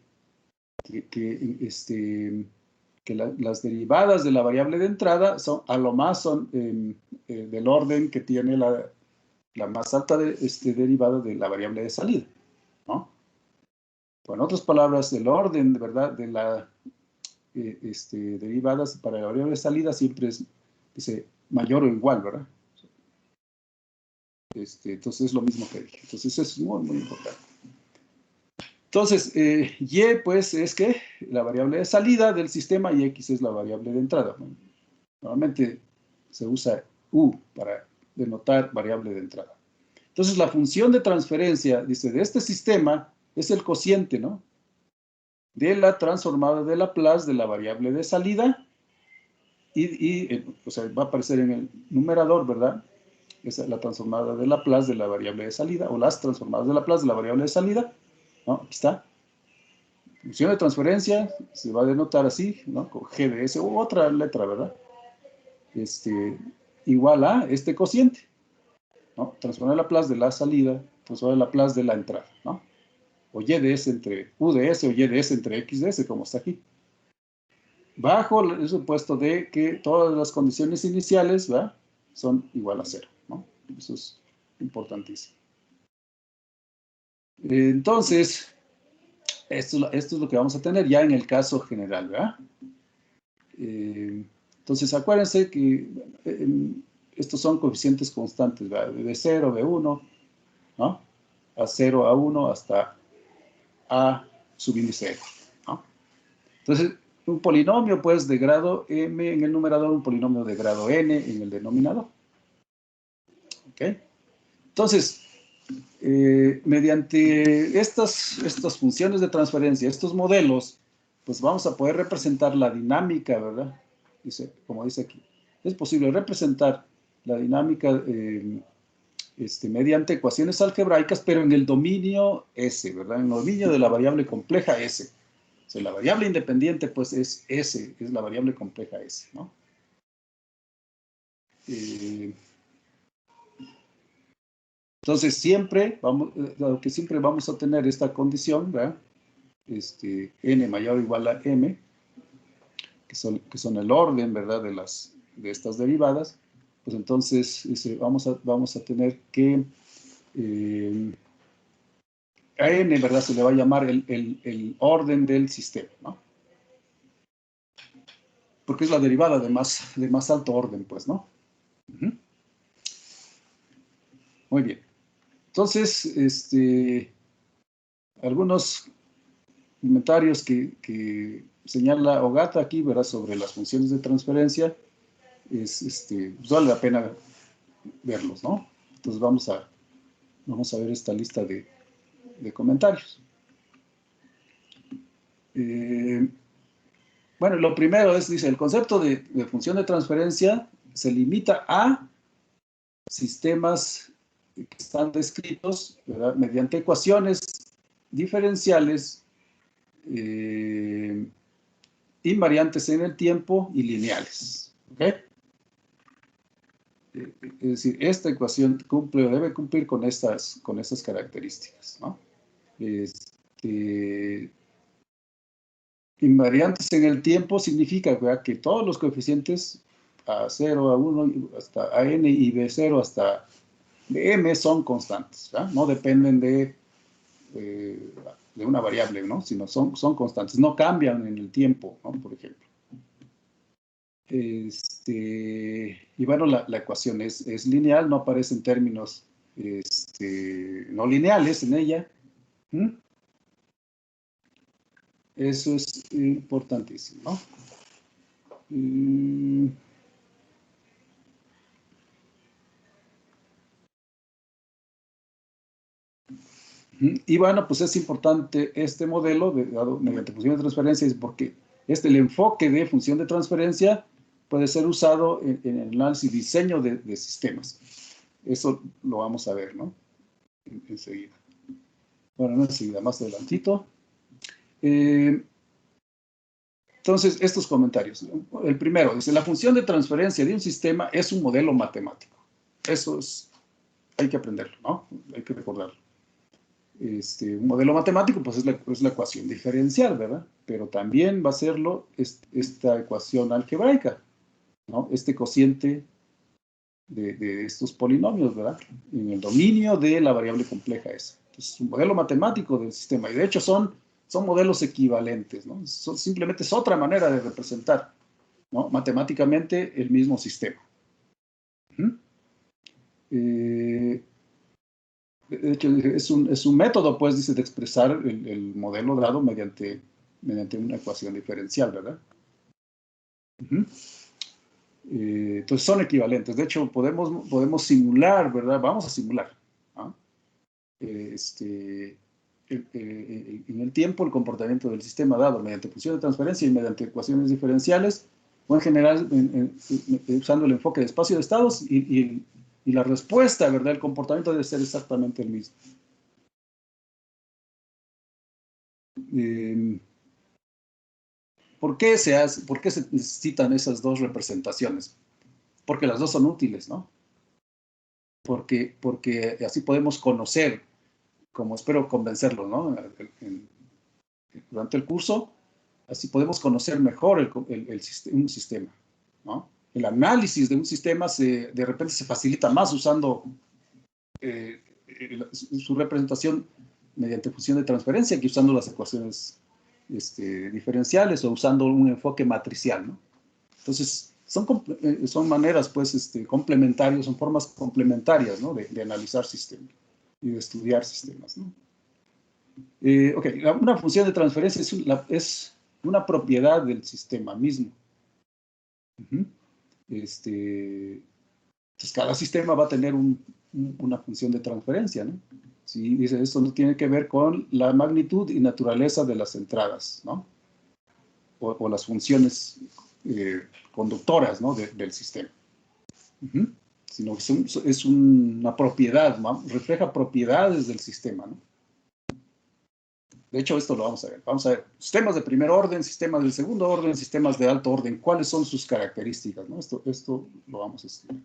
Que las derivadas de la variable de entrada son, a lo más son del orden que tiene la más alta derivada de la variable de salida, ¿no? O en otras palabras, el orden, de verdad, de las derivadas para la variable de salida siempre es, dice, mayor o igual, ¿verdad? Entonces es lo mismo que dije. Entonces eso es muy, muy importante. Entonces, y pues es que la variable de salida del sistema y x es la variable de entrada, ¿no? Normalmente se usa u para denotar variable de entrada. Entonces la función de transferencia, dice, de este sistema es el cociente, ¿no? De la transformada de Laplace de la variable de salida o sea, va a aparecer en el numerador, ¿verdad? Esa es la transformada de Laplace de la variable de salida, o las transformadas de Laplace de la variable de salida, ¿no? Aquí está. Función de transferencia se va a denotar así, ¿no? Con g de s u otra letra, ¿verdad? Igual a este cociente, ¿no? Transformar el Laplace de la salida, transformar el Laplace de la entrada, ¿no? O y de s entre u de s o y de s entre x de s, como está aquí. Bajo el supuesto de que todas las condiciones iniciales, ¿verdad? Son igual a cero, ¿no? Eso es importantísimo. Entonces, esto es lo que vamos a tener ya en el caso general, ¿verdad? Entonces, acuérdense que estos son coeficientes constantes, ¿verdad? De 0, de 1, ¿no? A 0, a 1, hasta a subíndice n, ¿no? Entonces, un polinomio, pues, de grado m en el numerador, un polinomio de grado n en el denominador. ¿Ok? Entonces, mediante estas funciones de transferencia, estos modelos, pues vamos a poder representar la dinámica, ¿verdad? Dice, como dice aquí. Es posible representar la dinámica mediante ecuaciones algebraicas, pero en el dominio S, ¿verdad? En el dominio de la variable compleja S. O sea, la variable independiente, pues, es S, es la variable compleja S, ¿no? Entonces, siempre vamos a tener esta condición, ¿verdad? N mayor o igual a M, que son el orden, ¿verdad? De estas derivadas. Pues entonces, vamos a tener que a N, ¿verdad? Se le va a llamar el orden del sistema, ¿no? Porque es la derivada de más alto orden, pues, ¿no? Muy bien. Entonces, algunos comentarios que señala Ogata aquí, ¿verdad? Sobre las funciones de transferencia, pues vale la pena verlos, ¿no? Entonces vamos a ver esta lista de comentarios. Bueno, lo primero dice, el concepto de función de transferencia se limita a sistemas que están descritos, ¿verdad? Mediante ecuaciones diferenciales invariantes en el tiempo y lineales. ¿Ok? Es decir, esta ecuación cumple o debe cumplir con estas características, ¿no? Invariantes en el tiempo significa, ¿verdad?, que todos los coeficientes A0, A1, hasta AN y B0 hasta BM son constantes, ¿verdad? No dependen de una variable, ¿no? Sino son constantes, no cambian en el tiempo, ¿no? Por ejemplo. Y bueno, la ecuación es lineal, no aparecen términos no lineales en ella. Eso es importantísimo, ¿no? Y bueno, pues es importante este modelo dado mediante función de transferencia, es porque el enfoque de función de transferencia puede ser usado en el análisis y diseño de sistemas. Eso lo vamos a ver, ¿no? Enseguida. Bueno, no enseguida, más adelantito. Entonces, estos comentarios. El primero dice, la función de transferencia de un sistema es un modelo matemático. Eso hay que aprenderlo, ¿no? Hay que recordarlo. Un modelo matemático, pues es la ecuación diferencial, ¿verdad? Pero también va a serlo esta ecuación algebraica, ¿no? Este cociente de estos polinomios, ¿verdad? En el dominio de la variable compleja S. Entonces, es un modelo matemático del sistema. Y de hecho son modelos equivalentes, ¿no? Simplemente es otra manera de representar, ¿no? Matemáticamente el mismo sistema. De hecho, es un método, pues, dice, de expresar el modelo dado mediante una ecuación diferencial, ¿verdad? Entonces son equivalentes. De hecho, podemos simular, ¿verdad? Vamos a simular, ¿no? En el tiempo el comportamiento del sistema dado mediante función de transferencia y mediante ecuaciones diferenciales, o en general usando el enfoque de espacio de estados y la respuesta, ¿verdad? El comportamiento debe ser exactamente el mismo. ¿Por qué se necesitan esas dos representaciones? Porque las dos son útiles, ¿no? Porque así podemos conocer, como espero convencerlo, ¿no? Durante el curso, así podemos conocer mejor un sistema, ¿no? El análisis de un sistema de repente se facilita más usando su representación mediante función de transferencia que usando las ecuaciones diferenciales o usando un enfoque matricial, ¿no? Entonces, son maneras, pues, complementarias, son formas complementarias, ¿no? de analizar sistemas y de estudiar sistemas, ¿no? Ok, una función de transferencia es una propiedad del sistema mismo. Entonces, cada sistema va a tener una función de transferencia, ¿no? Sí, dice, esto no tiene que ver con la magnitud y naturaleza de las entradas, ¿no? O las funciones conductoras, ¿no? del sistema. sino que es una propiedad, ¿no? Refleja propiedades del sistema, ¿no? De hecho, esto lo vamos a ver. Vamos a ver sistemas de primer orden, sistemas de segundo orden, sistemas de alto orden. ¿Cuáles son sus características, ¿no? Esto lo vamos a estudiar.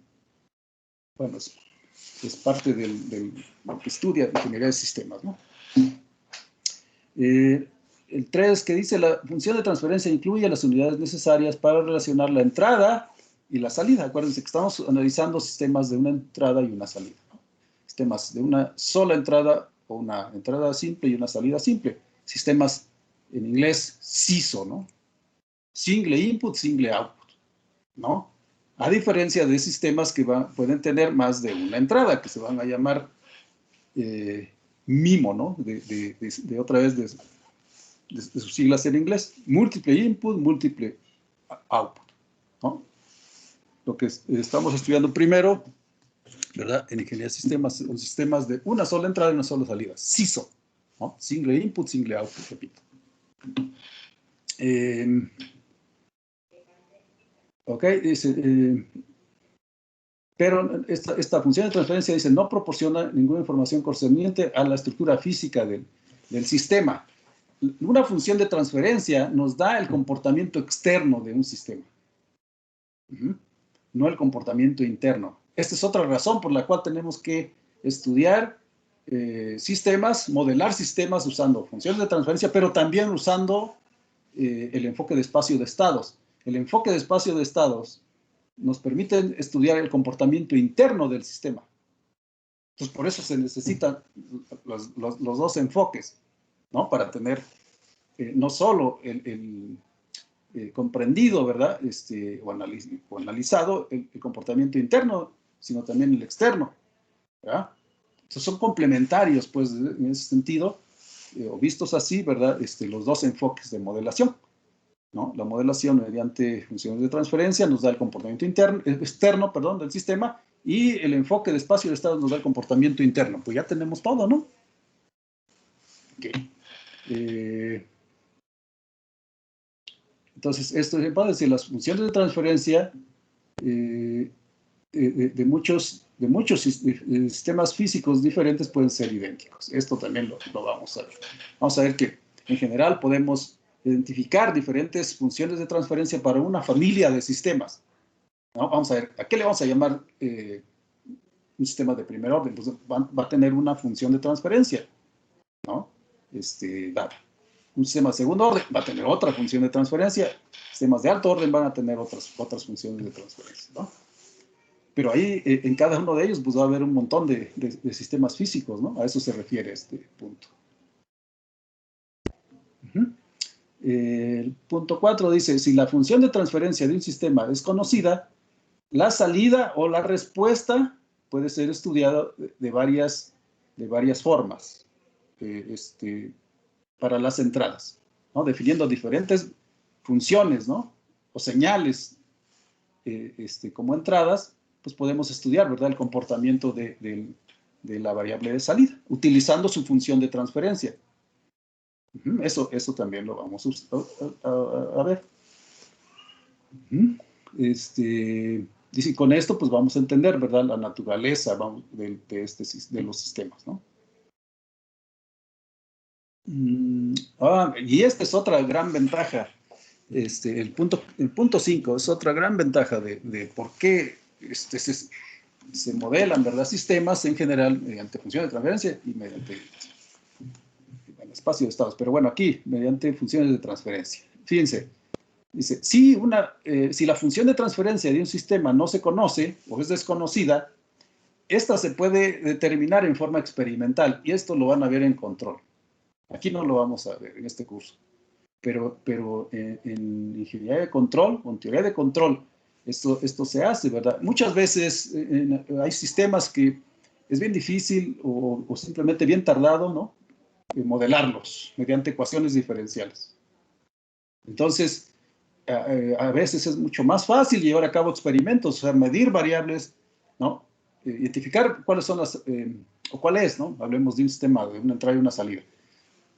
Bueno, es parte de lo que estudia ingeniería de sistemas, ¿no? El 3 que dice, la función de transferencia incluye las unidades necesarias para relacionar la entrada y la salida. Acuérdense que estamos analizando sistemas de una entrada y una salida, ¿no? Sistemas de una sola entrada o una entrada simple y una salida simple. Sistemas, en inglés, SISO, ¿no? Single input, single output, ¿no? A diferencia de sistemas que pueden tener más de una entrada, que se van a llamar MIMO, ¿no? Otra vez, de sus siglas en inglés. Múltiple input, múltiple output, ¿no? Lo que estamos estudiando primero, ¿verdad? En ingeniería de sistemas, son sistemas de una sola entrada y una sola salida. SISO, ¿no? Single input, single output, repito. Ok, dice, pero esta función de transferencia, dice, no proporciona ninguna información concerniente a la estructura física del sistema. Una función de transferencia nos da el comportamiento externo de un sistema, no el comportamiento interno. Esta es otra razón por la cual tenemos que estudiar sistemas, modelar sistemas usando funciones de transferencia, pero también usando el enfoque de espacio de estados. El enfoque de espacio de estados nos permite estudiar el comportamiento interno del sistema. Entonces, por eso se necesitan los dos enfoques, ¿no? Para tener no solo el comprendido, ¿verdad? O analizado el comportamiento interno, sino también el externo, ¿verdad? Entonces son complementarios, pues, en ese sentido, o vistos así, ¿verdad? Los dos enfoques de modelación, ¿no? La modelación mediante funciones de transferencia nos da el comportamiento externo, perdón, del sistema, y el enfoque de espacio de estado nos da el comportamiento interno. Pues ya tenemos todo, ¿no? Okay. Entonces, esto es decir, las funciones de transferencia de muchos sistemas físicos diferentes pueden ser idénticos. Esto también lo vamos a ver. Vamos a ver que en general podemos identificar diferentes funciones de transferencia para una familia de sistemas, ¿no? Vamos a ver, ¿a qué le vamos a llamar un sistema de primer orden? Pues va a tener una función de transferencia, ¿no? Un sistema de segundo orden va a tener otra función de transferencia. Sistemas de alto orden van a tener otras funciones de transferencia, ¿no? Pero ahí, en cada uno de ellos, pues va a haber un montón de sistemas físicos, ¿no? A eso se refiere este punto. El punto 4 dice, si la función de transferencia de un sistema es conocida, la salida o la respuesta puede ser estudiada de varias formas para las entradas, ¿no? Definiendo diferentes funciones, ¿no? O señales como entradas, pues podemos estudiar, ¿verdad? El comportamiento de la variable de salida, utilizando su función de transferencia. Eso también lo vamos a ver. Dice, con esto, pues vamos a entender, ¿verdad? La naturaleza de los sistemas, ¿no? Y esta es otra gran ventaja. El punto 5 es otra gran ventaja de por qué se modelan, ¿verdad? Sistemas en general mediante funciones de transferencia y mediante el espacio de estados. Pero bueno, aquí, mediante funciones de transferencia. Fíjense, dice, si la función de transferencia de un sistema no se conoce o es desconocida, esta se puede determinar en forma experimental y esto lo van a ver en control. Aquí no lo vamos a ver en este curso. Pero en ingeniería de control, o en teoría de control, esto se hace, ¿verdad? Muchas veces hay sistemas que es bien difícil o simplemente bien tardado, ¿no? Modelarlos mediante ecuaciones diferenciales. Entonces, a veces es mucho más fácil llevar a cabo experimentos, o sea, medir variables, ¿no? Identificar cuáles son o cuál es, ¿no? Hablemos de un sistema, de una entrada y una salida.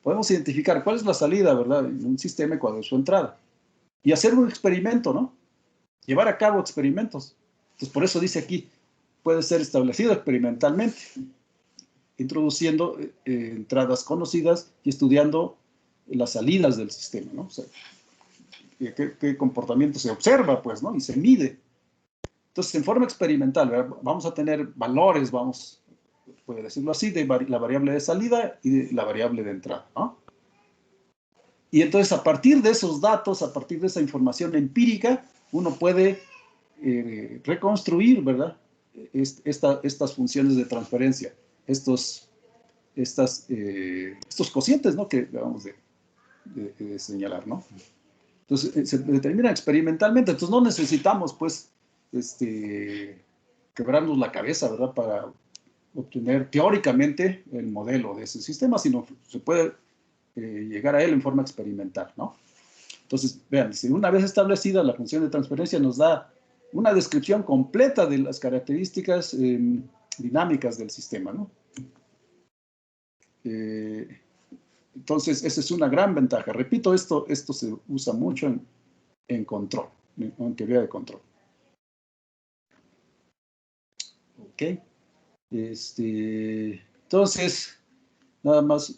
Podemos identificar cuál es la salida, ¿verdad? En un sistema y cuál es su entrada. Y hacer un experimento, ¿no? Llevar a cabo experimentos. Entonces, por eso dice aquí, puede ser establecido experimentalmente, introduciendo entradas conocidas y estudiando las salidas del sistema, ¿no? O sea, qué comportamiento se observa, pues, ¿no? Y se mide. Entonces, en forma experimental, ¿verdad? Vamos a tener valores, puede decirlo así, de la variable de salida y de la variable de entrada, ¿no? Y entonces, a partir de esos datos, a partir de esa información empírica, uno puede reconstruir, ¿verdad? Estas funciones de transferencia, estos cocientes, ¿no? Que acabamos de señalar, ¿no? Entonces, se determina experimentalmente. Entonces, no necesitamos, pues, quebrarnos la cabeza, ¿verdad? Para obtener teóricamente el modelo de ese sistema, sino se puede llegar a él en forma experimental, ¿no? Entonces, vean, si una vez establecida la función de transferencia nos da una descripción completa de las características dinámicas del sistema, ¿no? Entonces, esa es una gran ventaja. Repito, esto se usa mucho en control, en teoría de control. Ok. Entonces, nada más,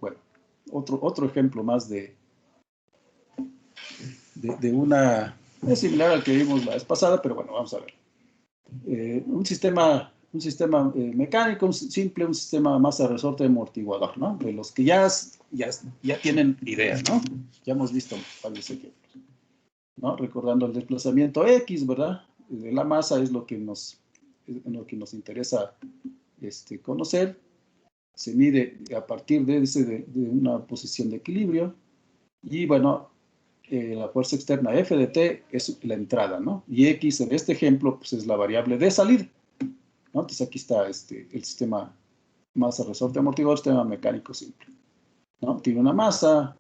bueno, otro ejemplo más de una, es similar al que vimos la vez pasada, pero bueno, vamos a ver. Un sistema mecánico, simple, un sistema masa resorte amortiguador, ¿no? De los que ya tienen idea, ¿no? Ya hemos visto varios ejemplos, ¿no? Recordando el desplazamiento X, ¿verdad? De la masa es lo que nos interesa conocer. Se mide a partir de una posición de equilibrio. Y bueno, la fuerza externa F de T es la entrada, ¿no? Y X en este ejemplo pues es la variable de salida, ¿no? Entonces aquí está el sistema masa, resorte, amortiguador, sistema mecánico simple, ¿no? Tiene una masa,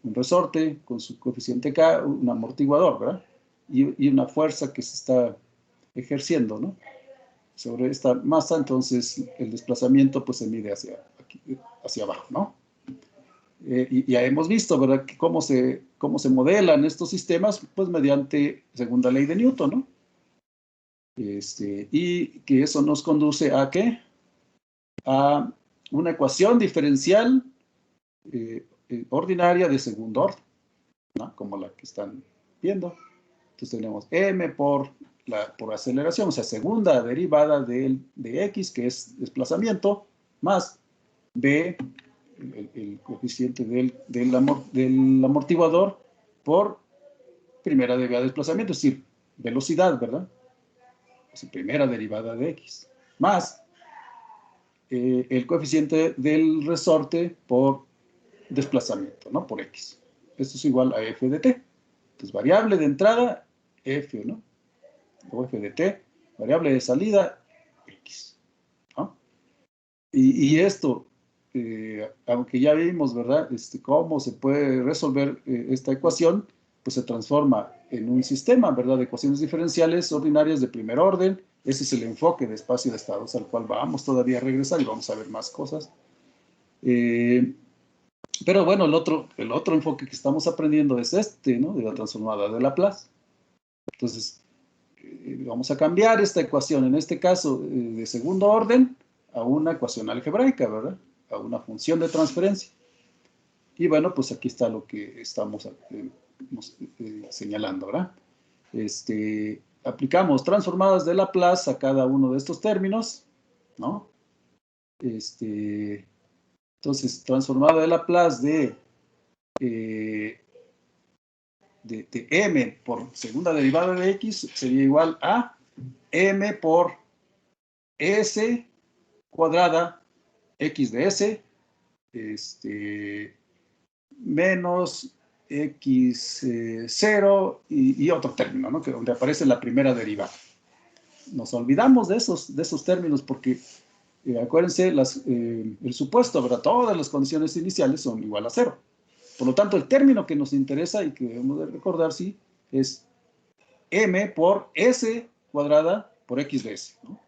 un resorte con su coeficiente K, un amortiguador, ¿verdad? Y una fuerza que se está ejerciendo, ¿no? Sobre esta masa, entonces el desplazamiento pues se mide hacia abajo, ¿no? Y ya hemos visto, ¿verdad? Que cómo se modelan estos sistemas, pues mediante segunda ley de Newton, ¿no? Y que eso nos conduce a ¿qué? A una ecuación diferencial ordinaria de segundo orden, ¿no? Como la que están viendo. Entonces tenemos m por aceleración, o sea, segunda derivada de x, que es desplazamiento, más b, el coeficiente del amortiguador, por primera derivada de desplazamiento, es decir, velocidad, ¿verdad? Es primera derivada de x, más el coeficiente del resorte por desplazamiento, ¿no? Por x. Esto es igual a f de t. Entonces, variable de entrada, f, ¿no? O f de t, variable de salida, x, ¿no? Y esto, aunque ya vimos, ¿verdad? Cómo se puede resolver esta ecuación, pues se transforma en un sistema, ¿verdad? De ecuaciones diferenciales ordinarias de primer orden. Ese es el enfoque de espacio de estados al cual vamos todavía a regresar y vamos a ver más cosas. Pero bueno, el otro enfoque que estamos aprendiendo es ¿no? De la transformada de Laplace. Entonces, vamos a cambiar esta ecuación, en este caso, de segundo orden, a una ecuación algebraica, ¿verdad? A una función de transferencia. Y bueno, pues aquí está lo que estamos señalando, ¿verdad? Aplicamos transformadas de Laplace a cada uno de estos términos, ¿no? Entonces, transformada de Laplace de m por segunda derivada de x sería igual a m por s cuadrada x de s menos x0 y otro término, ¿no? Que donde aparece la primera derivada. Nos olvidamos de esos términos porque acuérdense, el supuesto, ¿verdad? Todas las condiciones iniciales son igual a 0. Por lo tanto, el término que nos interesa y que debemos de recordar, sí, es m por s cuadrada por x de s, ¿no?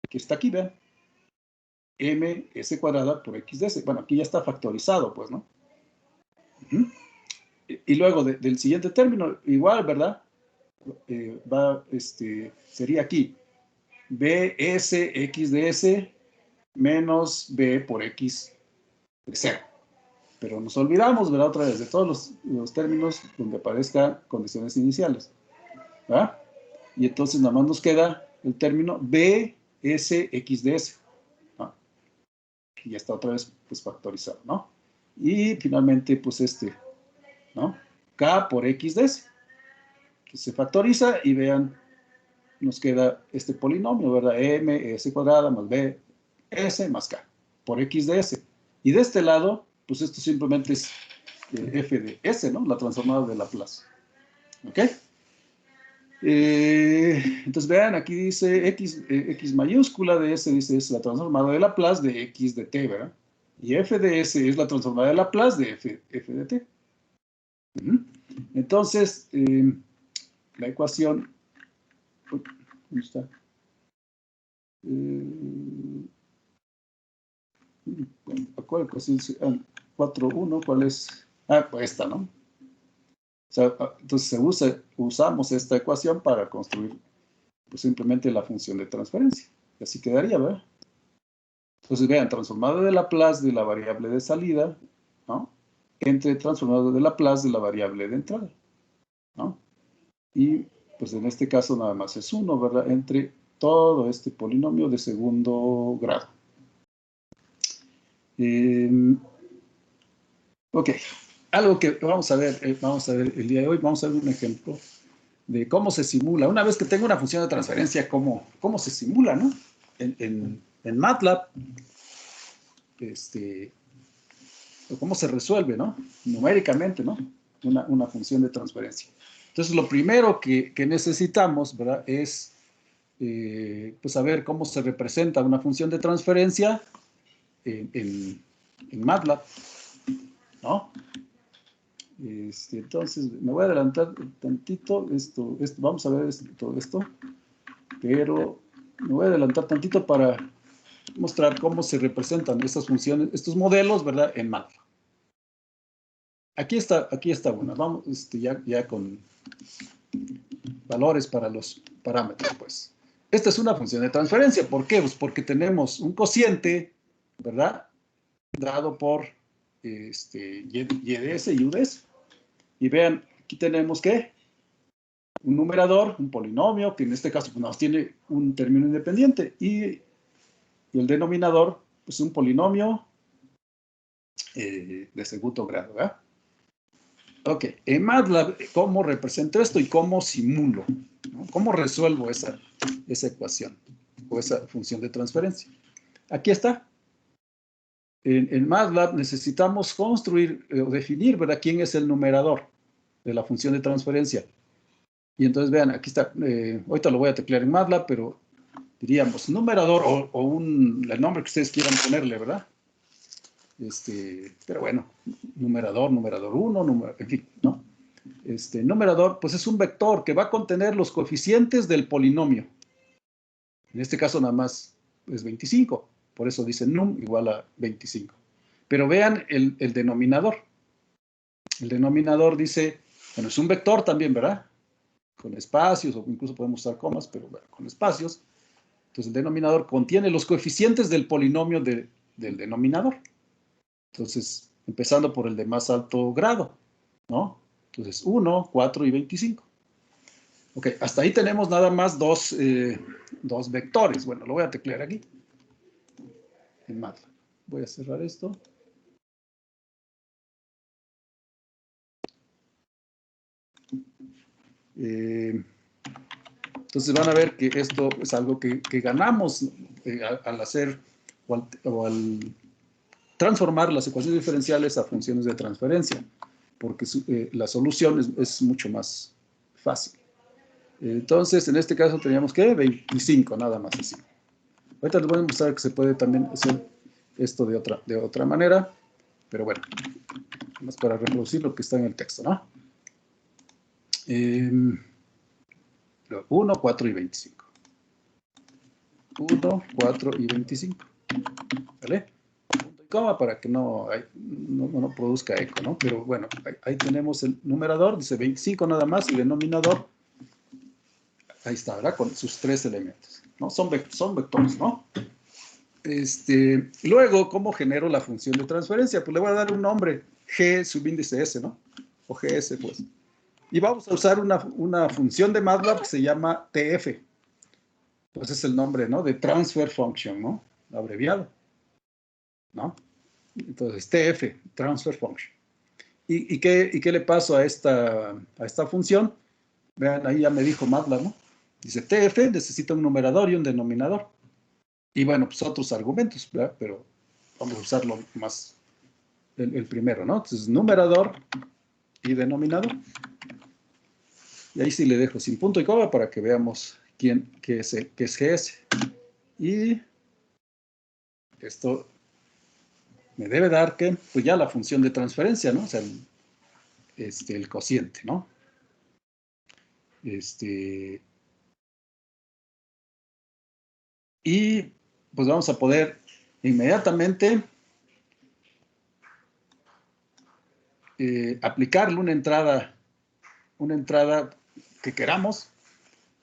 Que está aquí, vean. M s cuadrada por x de s. Bueno, aquí ya está factorizado, pues, ¿no? Y luego del siguiente término, igual, ¿verdad? Sería aquí bs x de s menos b por x de 0. Pero nos olvidamos, ¿verdad? Otra vez, de todos los términos donde aparezcan condiciones iniciales, ¿verdad? Y entonces nada más nos queda el término bs x de s, ¿no? Y ya está otra vez pues factorizado, ¿no? Y finalmente pues ¿no? K por x de s, que se factoriza y vean, nos queda este polinomio, ¿verdad? M s cuadrada más b s más k por x de s. Y de este lado, pues esto simplemente es f de s, ¿no? La transformada de Laplace. ¿Ok? Entonces vean, aquí dice x mayúscula de s, dice es la transformada de Laplace de x de t, ¿verdad? Y f de s es la transformada de Laplace de f de t. Entonces, la ecuación, ¿dónde está? ¿Cuál ecuación? 4.1, ¿cuál es? Ah, pues esta, ¿no? O sea, entonces usamos esta ecuación para construir pues, simplemente la función de transferencia. Y así quedaría, ¿verdad? Entonces, vean, transformada de Laplace de la variable de salida, ¿no? Entre transformada de Laplace de la variable de entrada, ¿no? Y, pues en este caso nada más es 1, ¿verdad? Entre todo este polinomio de segundo grado. Ok, algo que vamos a ver el día de hoy, vamos a ver un ejemplo de cómo se simula. Una vez que tengo una función de transferencia, cómo se simula, ¿no? En MATLAB, cómo se resuelve, ¿no? Numéricamente, ¿no? Una función de transferencia. Entonces, lo primero que necesitamos, ¿verdad? Es, pues, saber cómo se representa una función de transferencia en MATLAB, ¿no? Entonces, me voy a adelantar tantito, vamos a ver todo esto, pero me voy a adelantar tantito para mostrar cómo se representan estas funciones, estos modelos, ¿verdad? En MATLAB. Aquí está una, vamos, ya con valores para los parámetros, pues. Esta es una función de transferencia, ¿por qué? Pues porque tenemos un cociente, ¿verdad? Dado por YDS y UDS. Y vean, aquí tenemos, ¿qué? Un numerador, un polinomio, que en este caso pues, nos tiene un término independiente, y el denominador, pues un polinomio de segundo grado, ¿verdad? Ok, en MATLAB, ¿cómo represento esto y cómo simulo? ¿No? ¿Cómo resuelvo esa ecuación o esa función de transferencia? Aquí está. En MATLAB necesitamos construir o definir, ¿verdad? ¿Quién es el numerador de la función de transferencia? Y entonces vean, aquí está, ahorita lo voy a teclear en MATLAB, pero diríamos numerador o el nombre que ustedes quieran ponerle, ¿verdad? Pero bueno, numerador 1, en fin, ¿no? Numerador, pues es un vector que va a contener los coeficientes del polinomio. En este caso nada más es 25, por eso dice num igual a 25. Pero vean el denominador. El denominador dice, bueno, es un vector también, ¿verdad? Con espacios, o incluso podemos usar comas, pero bueno, con espacios. Entonces el denominador contiene los coeficientes del polinomio del denominador. Entonces, empezando por el de más alto grado, ¿no? Entonces, 1, 4 y 25. Ok, hasta ahí tenemos nada más dos vectores. Bueno, lo voy a teclear aquí, en MATLAB. Voy a cerrar esto. Entonces van a ver que esto es algo que ganamos al hacer o al transformar las ecuaciones diferenciales a funciones de transferencia, porque la solución es mucho más fácil. Entonces, en este caso teníamos que 25, nada más así. Ahorita les voy a mostrar que se puede también hacer esto de otra manera, pero bueno, más para reproducir lo que está en el texto, ¿no? 1, 4 y 25. 1, 4 y 25. ¿Vale? Punto y coma para que no produzca eco, ¿no? Pero bueno, ahí tenemos el numerador, dice 25 nada más, y el denominador Ahí está, ¿verdad? Con sus 3 elementos, ¿no? Son vectores, ¿no? Luego, ¿cómo genero la función de transferencia? Pues le voy a dar un nombre, G subíndice S, ¿no? O GS, pues. Y vamos a usar una función de MATLAB que se llama TF. Pues es el nombre, ¿no? De Transfer Function, ¿no? Abreviado, ¿no? Entonces, TF, Transfer Function. ¿Y qué le paso a esta función? Vean, ahí ya me dijo MATLAB, ¿no? Dice, TF necesita un numerador y un denominador. Y bueno, pues otros argumentos, ¿verdad? Pero vamos a usarlo más el primero, ¿no? Entonces, numerador y denominador. Y ahí sí le dejo sin punto y coma para que veamos qué es GS. Y esto me debe dar que, pues ya la función de transferencia, ¿no? O sea, el cociente, ¿no? Y pues vamos a poder inmediatamente aplicarle una entrada que queramos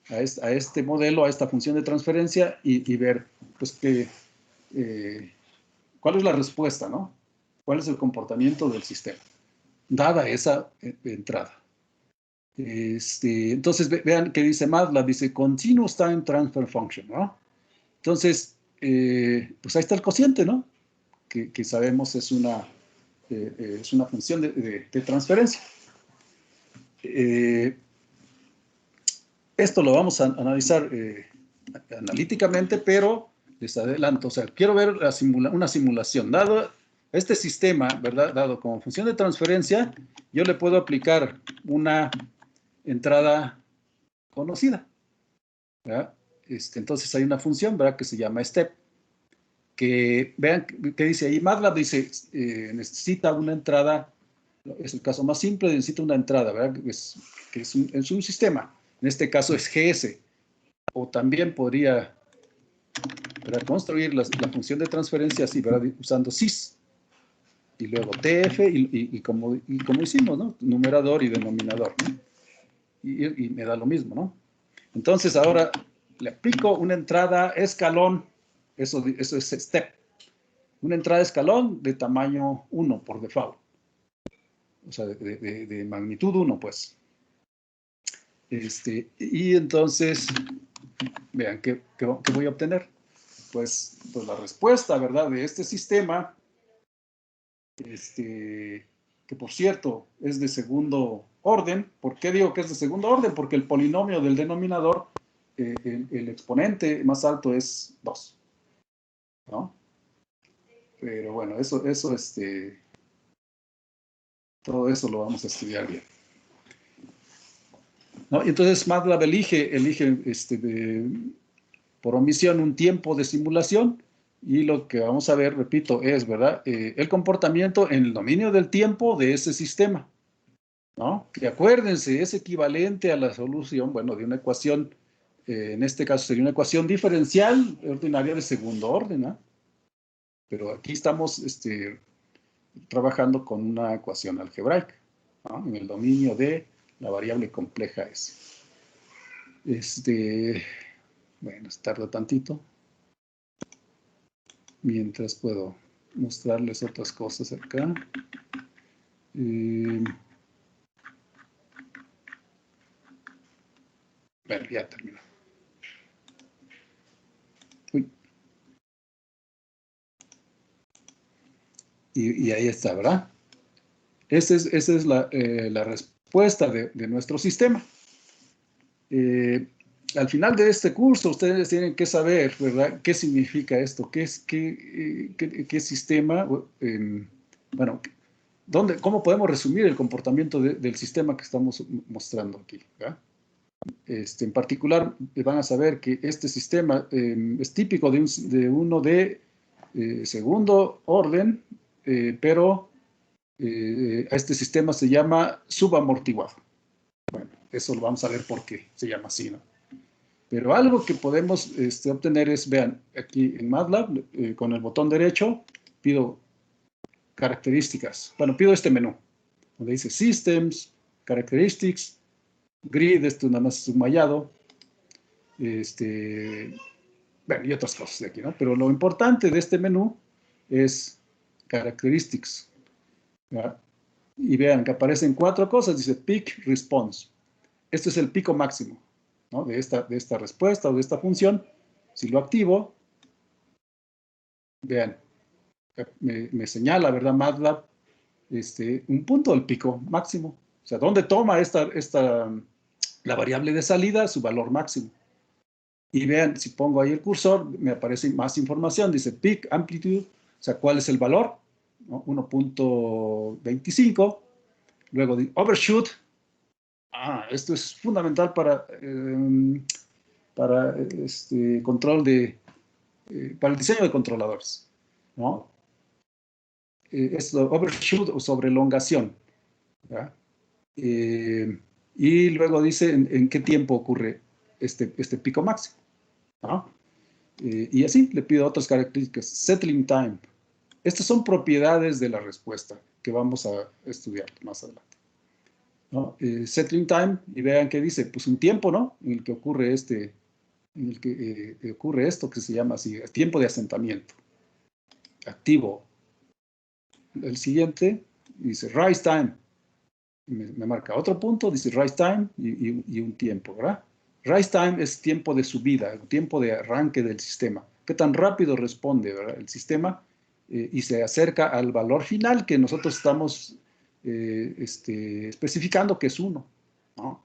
a este modelo, a esta función de transferencia y ver, pues, cuál es la respuesta, ¿no? ¿Cuál es el comportamiento del sistema, dada esa entrada? Entonces, vean que dice MATLAB, dice Continuous Time Transfer Function, ¿no? Entonces, pues ahí está el cociente, ¿no? Que sabemos es una función de transferencia. Esto lo vamos a analizar analíticamente, pero les adelanto, o sea, quiero ver una simulación. Dado este sistema, ¿verdad? Dado como función de transferencia, yo le puedo aplicar una entrada conocida, ¿verdad? Entonces hay una función, ¿verdad? Que se llama step, que vean que dice ahí, MATLAB dice, necesita una entrada, es el caso más simple, necesita una entrada, ¿verdad? Es un sistema, en este caso es GS, o también podría, ¿verdad?, construir la función de transferencia así, ¿verdad?, usando sys, y luego TF, y como hicimos, ¿no? Numerador y denominador, ¿no? Y me da lo mismo, ¿no? Entonces ahora le aplico una entrada escalón, eso es step, una entrada escalón de tamaño 1 por default, o sea, de magnitud 1, pues. Y entonces, vean, ¿qué voy a obtener? Pues la respuesta, ¿verdad?, de este sistema, que por cierto es de segundo orden. ¿Por qué digo que es de segundo orden? Porque el polinomio del denominador, el exponente más alto es 2, ¿no? Pero bueno, todo eso lo vamos a estudiar bien, ¿no? Y entonces MATLAB elige por omisión un tiempo de simulación, y lo que vamos a ver, repito, es, ¿verdad?, el comportamiento en el dominio del tiempo de ese sistema, ¿no? Que acuérdense, es equivalente a la solución, bueno, de una ecuación, en este caso sería una ecuación diferencial ordinaria de segundo orden, ¿no? Pero aquí estamos trabajando con una ecuación algebraica, ¿no?, en el dominio de la variable compleja S. Bueno, tarda tantito. Mientras puedo mostrarles otras cosas acá. Bueno, ya terminó. Uy. Y ahí está, ¿verdad? Esa es la respuesta de nuestro sistema. Al final de este curso, ustedes tienen que saber, ¿verdad?, qué significa esto, qué sistema, bueno, cómo podemos resumir el comportamiento del sistema que estamos mostrando aquí, ¿verdad? En particular, van a saber que este sistema es típico de uno de segundo orden, pero a este sistema se llama subamortiguado. Bueno, eso lo vamos a ver por qué se llama así, ¿no? Pero algo que podemos obtener es, vean, aquí en MATLAB, con el botón derecho, pido características. Bueno, pido este menú, donde dice Systems, Characteristics, Grid, esto nada más subrayado, Bueno, y otras cosas de aquí, ¿no? Pero lo importante de este menú es Characteristics, ¿verdad? Y vean que aparecen 4 cosas, dice Peak Response. Este es el pico máximo, ¿no? de esta respuesta o de esta función. Si lo activo, vean, me señala, ¿verdad? MATLAB, un punto del pico máximo. O sea, ¿dónde toma la variable de salida su valor máximo? Y vean, si pongo ahí el cursor, me aparece más información. Dice Peak Amplitude, o sea, ¿cuál es el valor? ¿No? 1.25. Luego Overshoot. Esto es fundamental para control para el diseño de controladores, ¿no? Es overshoot o sobrelongación, ¿verdad? Y luego dice en qué tiempo ocurre este pico máximo, ¿no? Y así le pido otras características. Settling time. Estas son propiedades de la respuesta que vamos a estudiar más adelante, ¿no? Settling time, y vean qué dice, pues un tiempo, ¿no? En el que ocurre ocurre esto que se llama así, tiempo de asentamiento. Activo. El siguiente dice rise time. Me marca otro punto, dice rise time y un tiempo, ¿verdad? Rise time es tiempo de subida, tiempo de arranque del sistema. ¿Qué tan rápido responde, ¿verdad? El sistema? Y se acerca al valor final que nosotros estamos especificando que es 1, ¿no?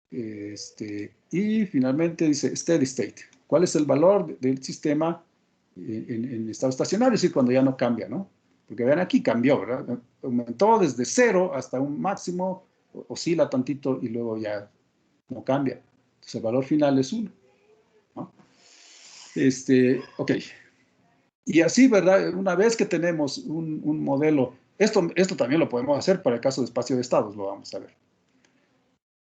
Y finalmente dice steady state. ¿Cuál es el valor del sistema en estado estacionario? Es decir, cuando ya no cambia, ¿no? Porque vean aquí, cambió, ¿verdad? Aumentó desde 0 hasta un máximo, oscila tantito y luego ya no cambia. Entonces el valor final es 1, ¿no? Ok. Y así, ¿verdad? Una vez que tenemos un modelo, esto también lo podemos hacer para el caso de espacio de estados, lo vamos a ver.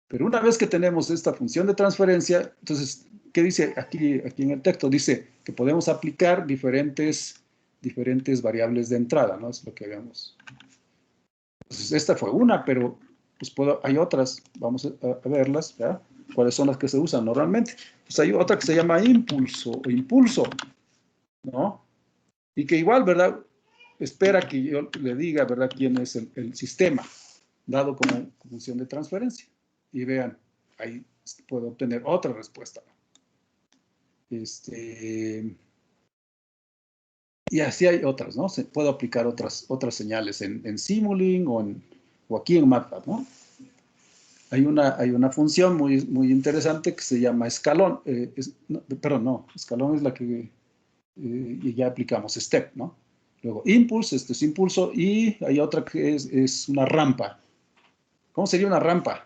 Pero una vez que tenemos esta función de transferencia, entonces, ¿qué dice aquí en el texto? Dice que podemos aplicar diferentes variables de entrada, ¿no? Es lo que habíamos. Entonces, esta fue una, pero pues hay otras, vamos a verlas, ¿verdad? ¿Cuáles son las que se usan normalmente? Pues hay otra que se llama impulso, ¿no? Y que igual, ¿verdad? Espera que yo le diga, ¿verdad? Quién es el sistema, dado como función de transferencia. Y vean, ahí puedo obtener otra respuesta. Y así hay otras, ¿no? Puedo aplicar otras señales en Simulink o aquí en MATLAB, ¿no? Hay una función muy interesante que se llama escalón. Escalón es la que ya aplicamos, step, ¿no? Luego impulse, esto es impulso, y hay otra que es una rampa. ¿Cómo sería una rampa?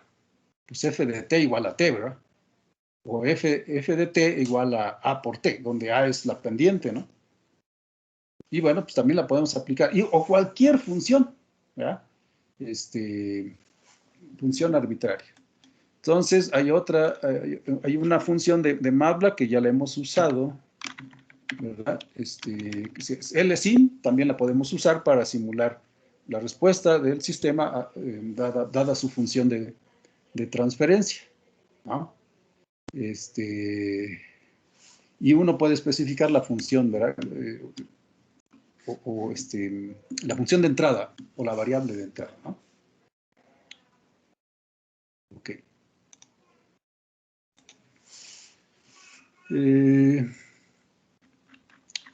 Pues f de t igual a t, ¿verdad? O f de t igual a por t, donde a es la pendiente, ¿no? Y bueno, pues también la podemos aplicar. O cualquier función, ¿verdad? Función arbitraria. Entonces, hay una función de MATLAB que ya la hemos usado, ¿verdad? LSIM también la podemos usar para simular la respuesta del sistema dada su función de transferencia, ¿no? Y uno puede especificar la función, ¿verdad? La función de entrada o la variable de entrada, ¿no? Ok.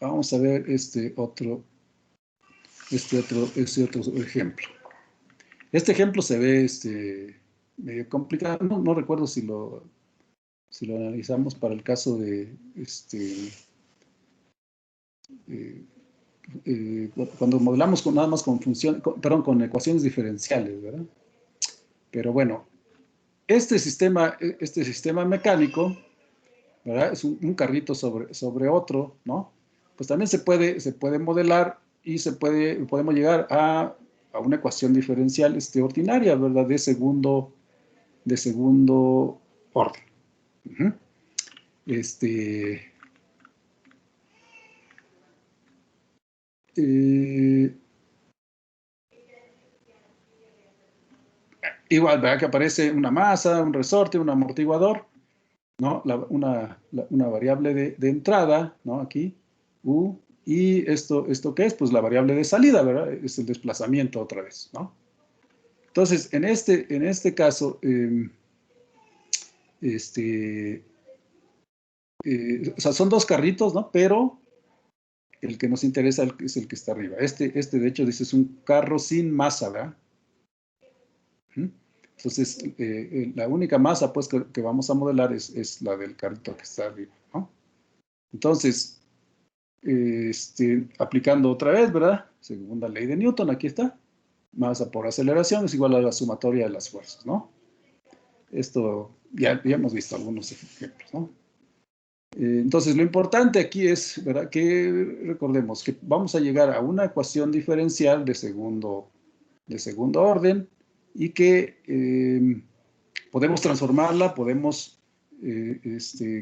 Vamos a ver este otro ejemplo. Este ejemplo se ve medio complicado. No recuerdo si lo analizamos para el caso de cuando modelamos nada más con con ecuaciones diferenciales, ¿verdad? Pero bueno, este sistema mecánico, ¿verdad? Es un carrito sobre otro, ¿no? Pues también se puede modelar y podemos llegar a una ecuación diferencial ordinaria, ¿verdad? De segundo orden. Uh-huh. Igual, ¿verdad? Que aparece una masa, un resorte, un amortiguador. ¿no? Una variable de entrada, ¿no? Aquí, U, y ¿esto qué es? Pues la variable de salida, ¿verdad? Es el desplazamiento otra vez, ¿no? Entonces, en este caso, o sea, son dos carritos, ¿no? Pero el que nos interesa es el que está arriba. De hecho, dice, es un carro sin masa, ¿verdad? Entonces, la única masa, pues, que vamos a modelar es la del carrito que está arriba, ¿no? Entonces, aplicando otra vez, ¿verdad? Segunda ley de Newton, aquí está. Masa por aceleración es igual a la sumatoria de las fuerzas, ¿no? Esto ya hemos visto algunos ejemplos, ¿no? Entonces, lo importante aquí es, ¿verdad? Que recordemos que vamos a llegar a una ecuación diferencial de segundo orden y que podemos transformarla, podemos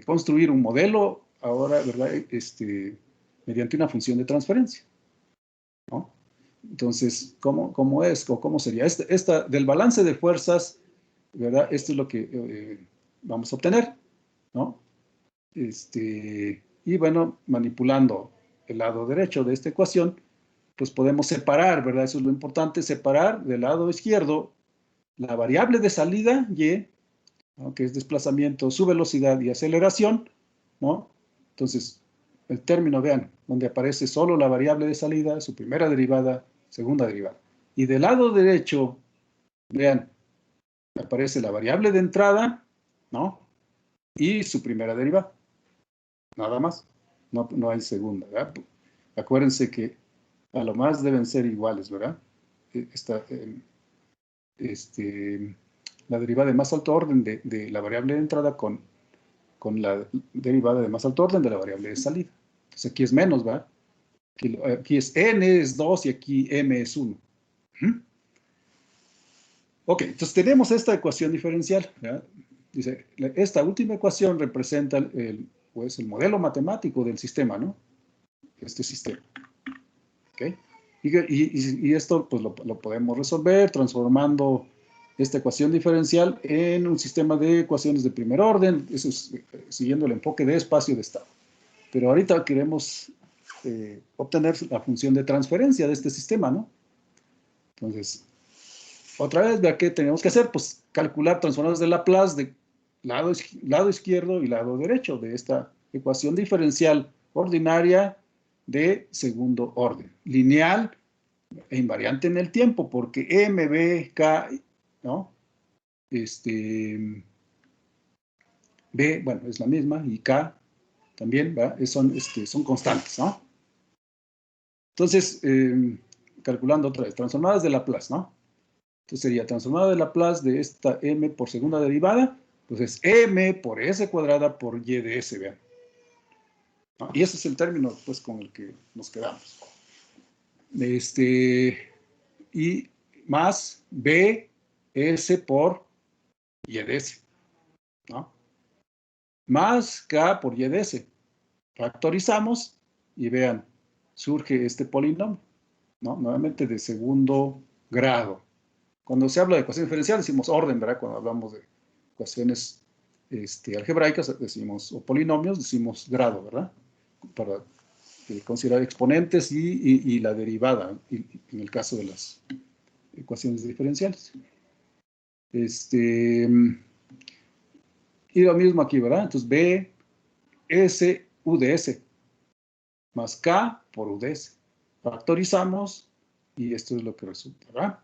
construir un modelo ahora, ¿verdad? Mediante una función de transferencia, ¿no? Entonces, ¿cómo es o cómo sería? Del balance de fuerzas, ¿verdad? Esto es lo que vamos a obtener, ¿no? Y bueno, manipulando el lado derecho de esta ecuación, pues podemos separar, ¿verdad? Eso es lo importante, separar del lado izquierdo la variable de salida, y, ¿no? Que es desplazamiento, su velocidad y aceleración, ¿no? Entonces, el término, vean, donde aparece solo la variable de salida, su primera derivada, segunda derivada. Y del lado derecho, vean, aparece la variable de entrada, ¿no? Y su primera derivada. Nada más. No hay segunda, ¿verdad? Acuérdense que a lo más deben ser iguales, ¿verdad? La derivada de más alto orden de la variable de entrada con la derivada de más alto orden de la variable de salida. Entonces aquí es menos, ¿verdad? Aquí es n es 2 y aquí m es 1. Ok, entonces tenemos esta ecuación diferencial, ¿verdad? Dice, esta última ecuación representa pues, el modelo matemático del sistema, ¿no? Este sistema. ¿Ok? Y esto pues lo podemos resolver transformando esta ecuación diferencial en un sistema de ecuaciones de primer orden, eso es siguiendo el enfoque de espacio de estado. Pero ahorita queremos obtener la función de transferencia de este sistema, ¿no? Entonces, otra vez, ¿ver qué tenemos que hacer? Pues calcular transformados de Laplace de lado izquierdo y lado derecho de esta ecuación diferencial ordinaria de segundo orden. Lineal e invariante en el tiempo, porque M, B, K, ¿no? B, bueno, es la misma, y K también, ¿verdad? Son constantes, ¿no? Entonces, calculando otra vez, transformadas de Laplace, ¿no? Entonces sería transformada de Laplace de esta m por segunda derivada, pues es m por s cuadrada por y de s, vean. ¿No? Y ese es el término, pues, con el que nos quedamos. Y más b s por y de s, ¿no? Más k por y de s. Factorizamos y vean, surge este polinomio, ¿no? Nuevamente de segundo grado. Cuando se habla de ecuación diferencial decimos orden, ¿verdad? Cuando hablamos de ecuaciones algebraicas decimos, o polinomios, decimos grado, ¿verdad? Para considerar exponentes y la derivada, en el caso de las ecuaciones diferenciales. Y lo mismo aquí, ¿verdad? Entonces, B, S, U de S, más K por U de S. Factorizamos y esto es lo que resulta, ¿verdad?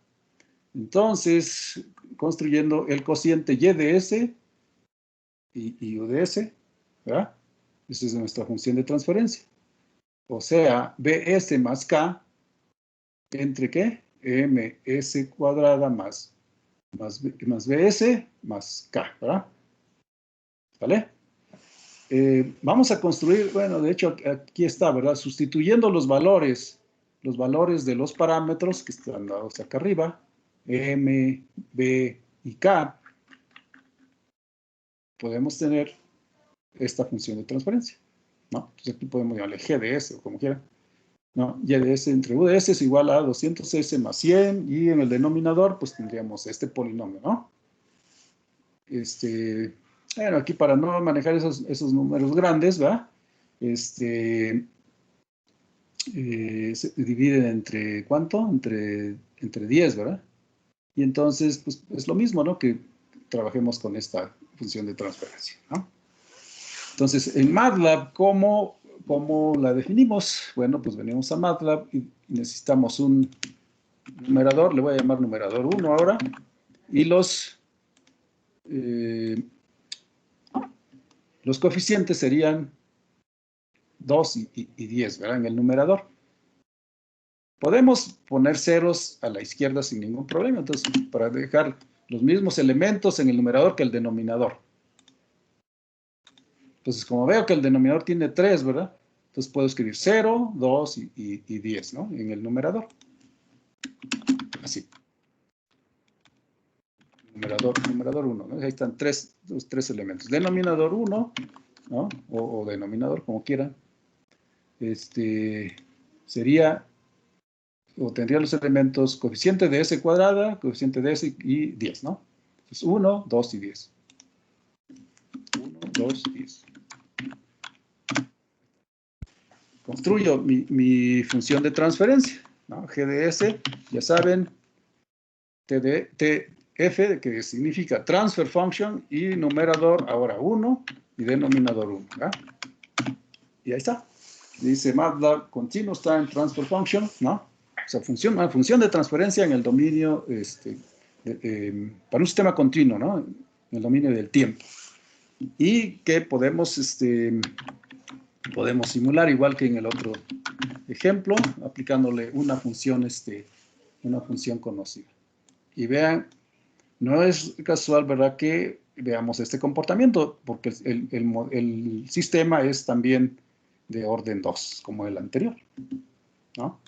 Entonces, construyendo el cociente y de S y U de S, ¿verdad? Esa es nuestra función de transferencia. O sea, BS más K, ¿entre qué? MS cuadrada más BS más K, ¿verdad? ¿Vale? Vamos a construir, bueno, de hecho aquí está, ¿verdad? Sustituyendo los valores de los parámetros que están dados acá arriba, M, B y K, podemos tener esta función de transferencia, ¿no? Entonces aquí podemos llamarle G de S o como quieran, ¿no? Y de S entre U de S es igual a 200S más 100 y en el denominador pues tendríamos este polinomio, ¿no? Bueno, aquí para no manejar esos números grandes, ¿va? Se dividen entre, ¿cuánto? Entre 10, ¿verdad? Y entonces, pues es lo mismo, ¿no? Que trabajemos con esta función de transferencia, ¿no? Entonces, en MATLAB, ¿cómo la definimos? Bueno, pues venimos a MATLAB y necesitamos un numerador, le voy a llamar numerador 1 ahora, y eh, los coeficientes serían 2 y 10, ¿verdad? En el numerador. Podemos poner ceros a la izquierda sin ningún problema, entonces, para dejar los mismos elementos en el numerador que el denominador. Entonces, como veo que el denominador tiene 3, ¿verdad? Entonces puedo escribir 0, 2 y 10, ¿no? En el numerador. Así. Numerador 1, ¿no? Ahí están los tres elementos. Denominador 1, ¿no? O denominador, como quieran. Sería, o tendría los elementos coeficiente de s cuadrada, coeficiente de s y 10, ¿no? Entonces 1, 2 y 10. 1, 2, 10. Construyo mi función de transferencia, ¿no? GDS, ya saben, TF, que significa transfer function, y numerador ahora 1 y denominador 1, ¿verdad? Y ahí está. Dice MATLAB Continuous Time Transfer Function, ¿no? O sea, una función de transferencia en el dominio, para un sistema continuo, ¿no? En el dominio del tiempo. Y que podemos simular igual que en el otro ejemplo, aplicándole una función conocida. Y vean, no es casual, ¿verdad?, que veamos este comportamiento, porque el sistema es también de orden 2, como el anterior, ¿no?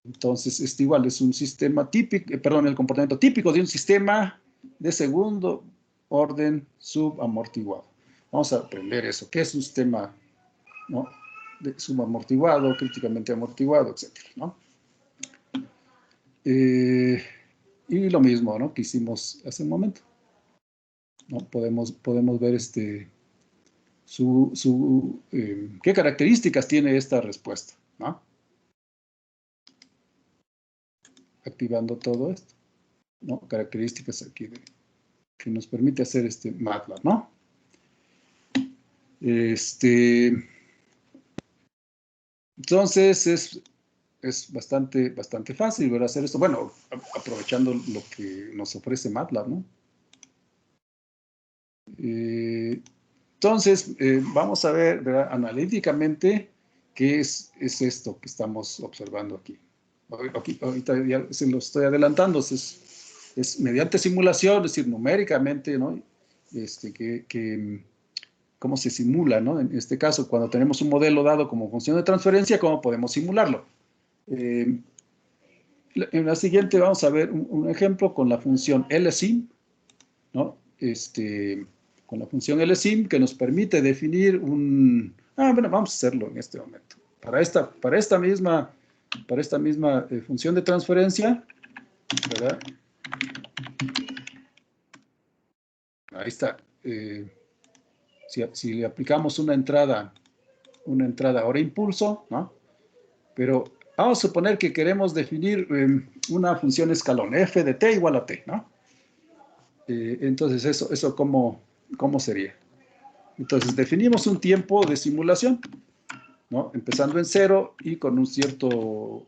Entonces, igual es un sistema típico, perdón, el comportamiento típico de un sistema de segundo orden subamortiguado. Vamos a aprender eso. ¿Qué es un sistema, no?, de subamortiguado, críticamente amortiguado, etcétera, ¿no? Y lo mismo, ¿no?, que hicimos hace un momento, ¿no? Podemos ver qué características tiene esta respuesta, ¿no? Activando todo esto, ¿no? Características aquí que nos permite hacer MATLAB, ¿no? Entonces es bastante fácil, ¿verdad?, hacer esto. Bueno, aprovechando lo que nos ofrece MATLAB, ¿no? Entonces, vamos a ver, ¿verdad?, analíticamente, qué es esto que estamos observando aquí. Ahorita ya se lo estoy adelantando, es mediante simulación, es decir, numéricamente, ¿no? Cómo se simula, ¿no? En este caso, cuando tenemos un modelo dado como función de transferencia, ¿cómo podemos simularlo? En la siguiente vamos a ver un ejemplo con la función LSIM, ¿no? Con la función LSIM, que nos permite definir bueno, vamos a hacerlo en este momento. Para esta misma función de transferencia, ¿verdad? Ahí está. Si le aplicamos una entrada ahora impulso, ¿no? Pero vamos a suponer que queremos definir una función escalón, f de t igual a t, ¿no? Entonces, eso ¿cómo sería? Entonces, definimos un tiempo de simulación, ¿no? Empezando en 0 y con un cierto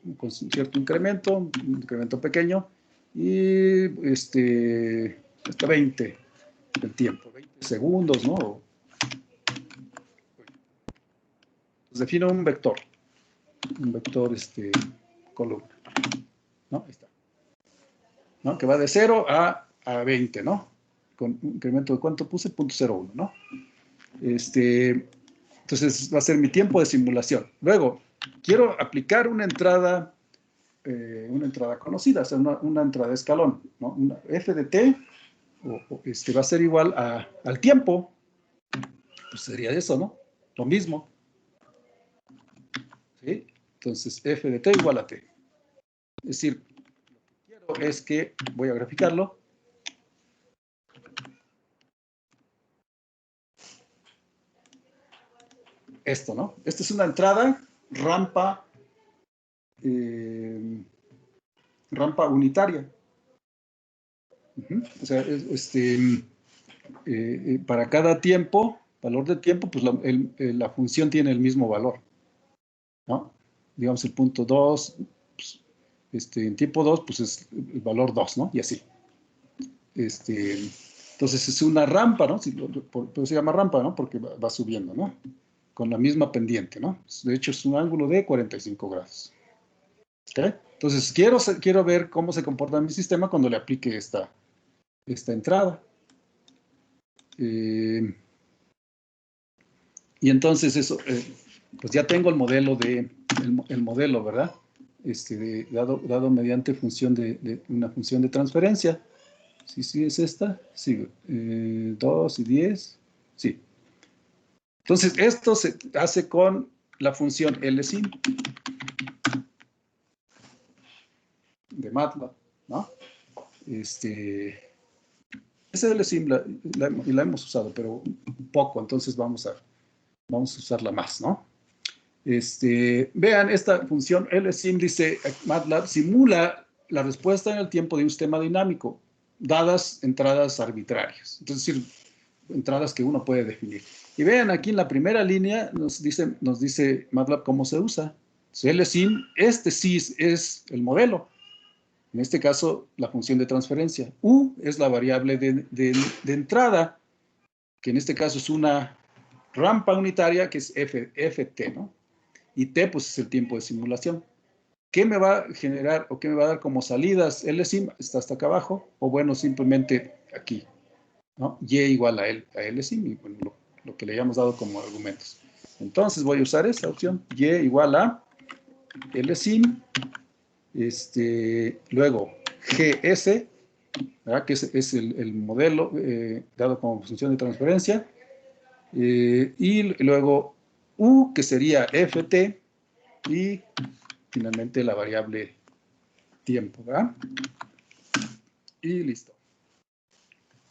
incremento, un incremento pequeño, y hasta 20 el tiempo, 20 segundos, ¿no? Pues defino un vector, columna, ¿no? Ahí está, ¿no? Que va de 0 a 20, ¿no? Con un incremento de ¿cuánto puse? 0.01, ¿no? Entonces va a ser mi tiempo de simulación. Luego, quiero aplicar una entrada conocida, o sea, una entrada de escalón, ¿no? Una f de t va a ser igual al tiempo. Pues sería eso, ¿no? Lo mismo, ¿sí? Entonces, f de t igual a t. Es decir, lo que quiero es que, voy a graficarlo, esto, ¿no? Esta es una entrada, rampa unitaria. O sea, para cada tiempo, valor de tiempo, pues la función tiene el mismo valor, ¿no? Digamos el punto 2, pues, en tiempo 2, pues es el valor 2, ¿no? Y así. Entonces es una rampa, ¿no? Por eso se llama rampa, ¿no? Porque va subiendo, ¿no? Con la misma pendiente, ¿no? De hecho, es un ángulo de 45 grados. ¿Ok? Entonces, quiero ver cómo se comporta mi sistema cuando le aplique esta entrada. Y entonces eso, pues ya tengo el modelo el modelo, ¿verdad? Dado mediante una función de transferencia. Sí, es esta. Sí, 2 y 10. Sí. Entonces, esto se hace con la función LSIM de MATLAB, ¿no? Esa LSIM la hemos usado, pero poco, entonces vamos a usarla más, ¿no? Vean, esta función LSIM dice, MATLAB simula la respuesta en el tiempo de un sistema dinámico, dadas entradas arbitrarias. Entonces, es decir, entradas que uno puede definir. Y vean, aquí en la primera línea nos dice MATLAB cómo se usa. LSIM, sí es el modelo. En este caso, la función de transferencia. U es la variable de entrada, que en este caso es una rampa unitaria, que es ft, ¿no? Y t, pues, es el tiempo de simulación. ¿Qué me va a generar o qué me va a dar como salidas? LSIM está hasta acá abajo, o bueno, simplemente aquí, ¿no? Y igual a LSIM, y bueno, lo que le hayamos dado como argumentos. Entonces voy a usar esta opción, y igual a LSIM, luego GS, ¿verdad? Que es el modelo dado como función de transferencia, y luego U, que sería FT, y finalmente la variable tiempo, ¿verdad? Y listo.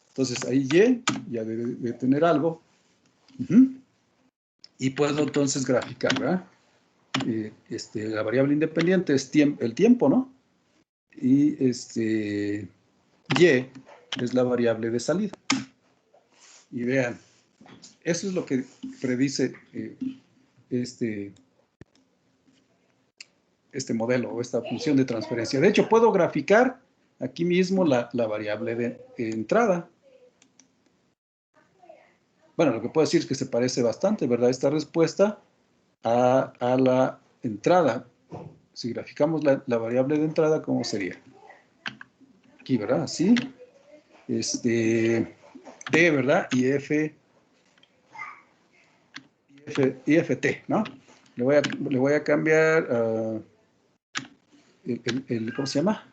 Entonces ahí Y ya debe tener algo. Y puedo entonces graficar, ¿verdad? La variable independiente es el tiempo, ¿no? Y Y es la variable de salida. Y vean, eso es lo que predice este modelo o esta función de transferencia. De hecho, puedo graficar aquí mismo la variable de entrada. Bueno, lo que puedo decir es que se parece bastante, ¿verdad? Esta respuesta a la entrada. Si graficamos la variable de entrada, ¿cómo sería? Aquí, ¿verdad? Así. T, ¿verdad? Y T, ¿no? Le voy a cambiar ¿cómo se llama?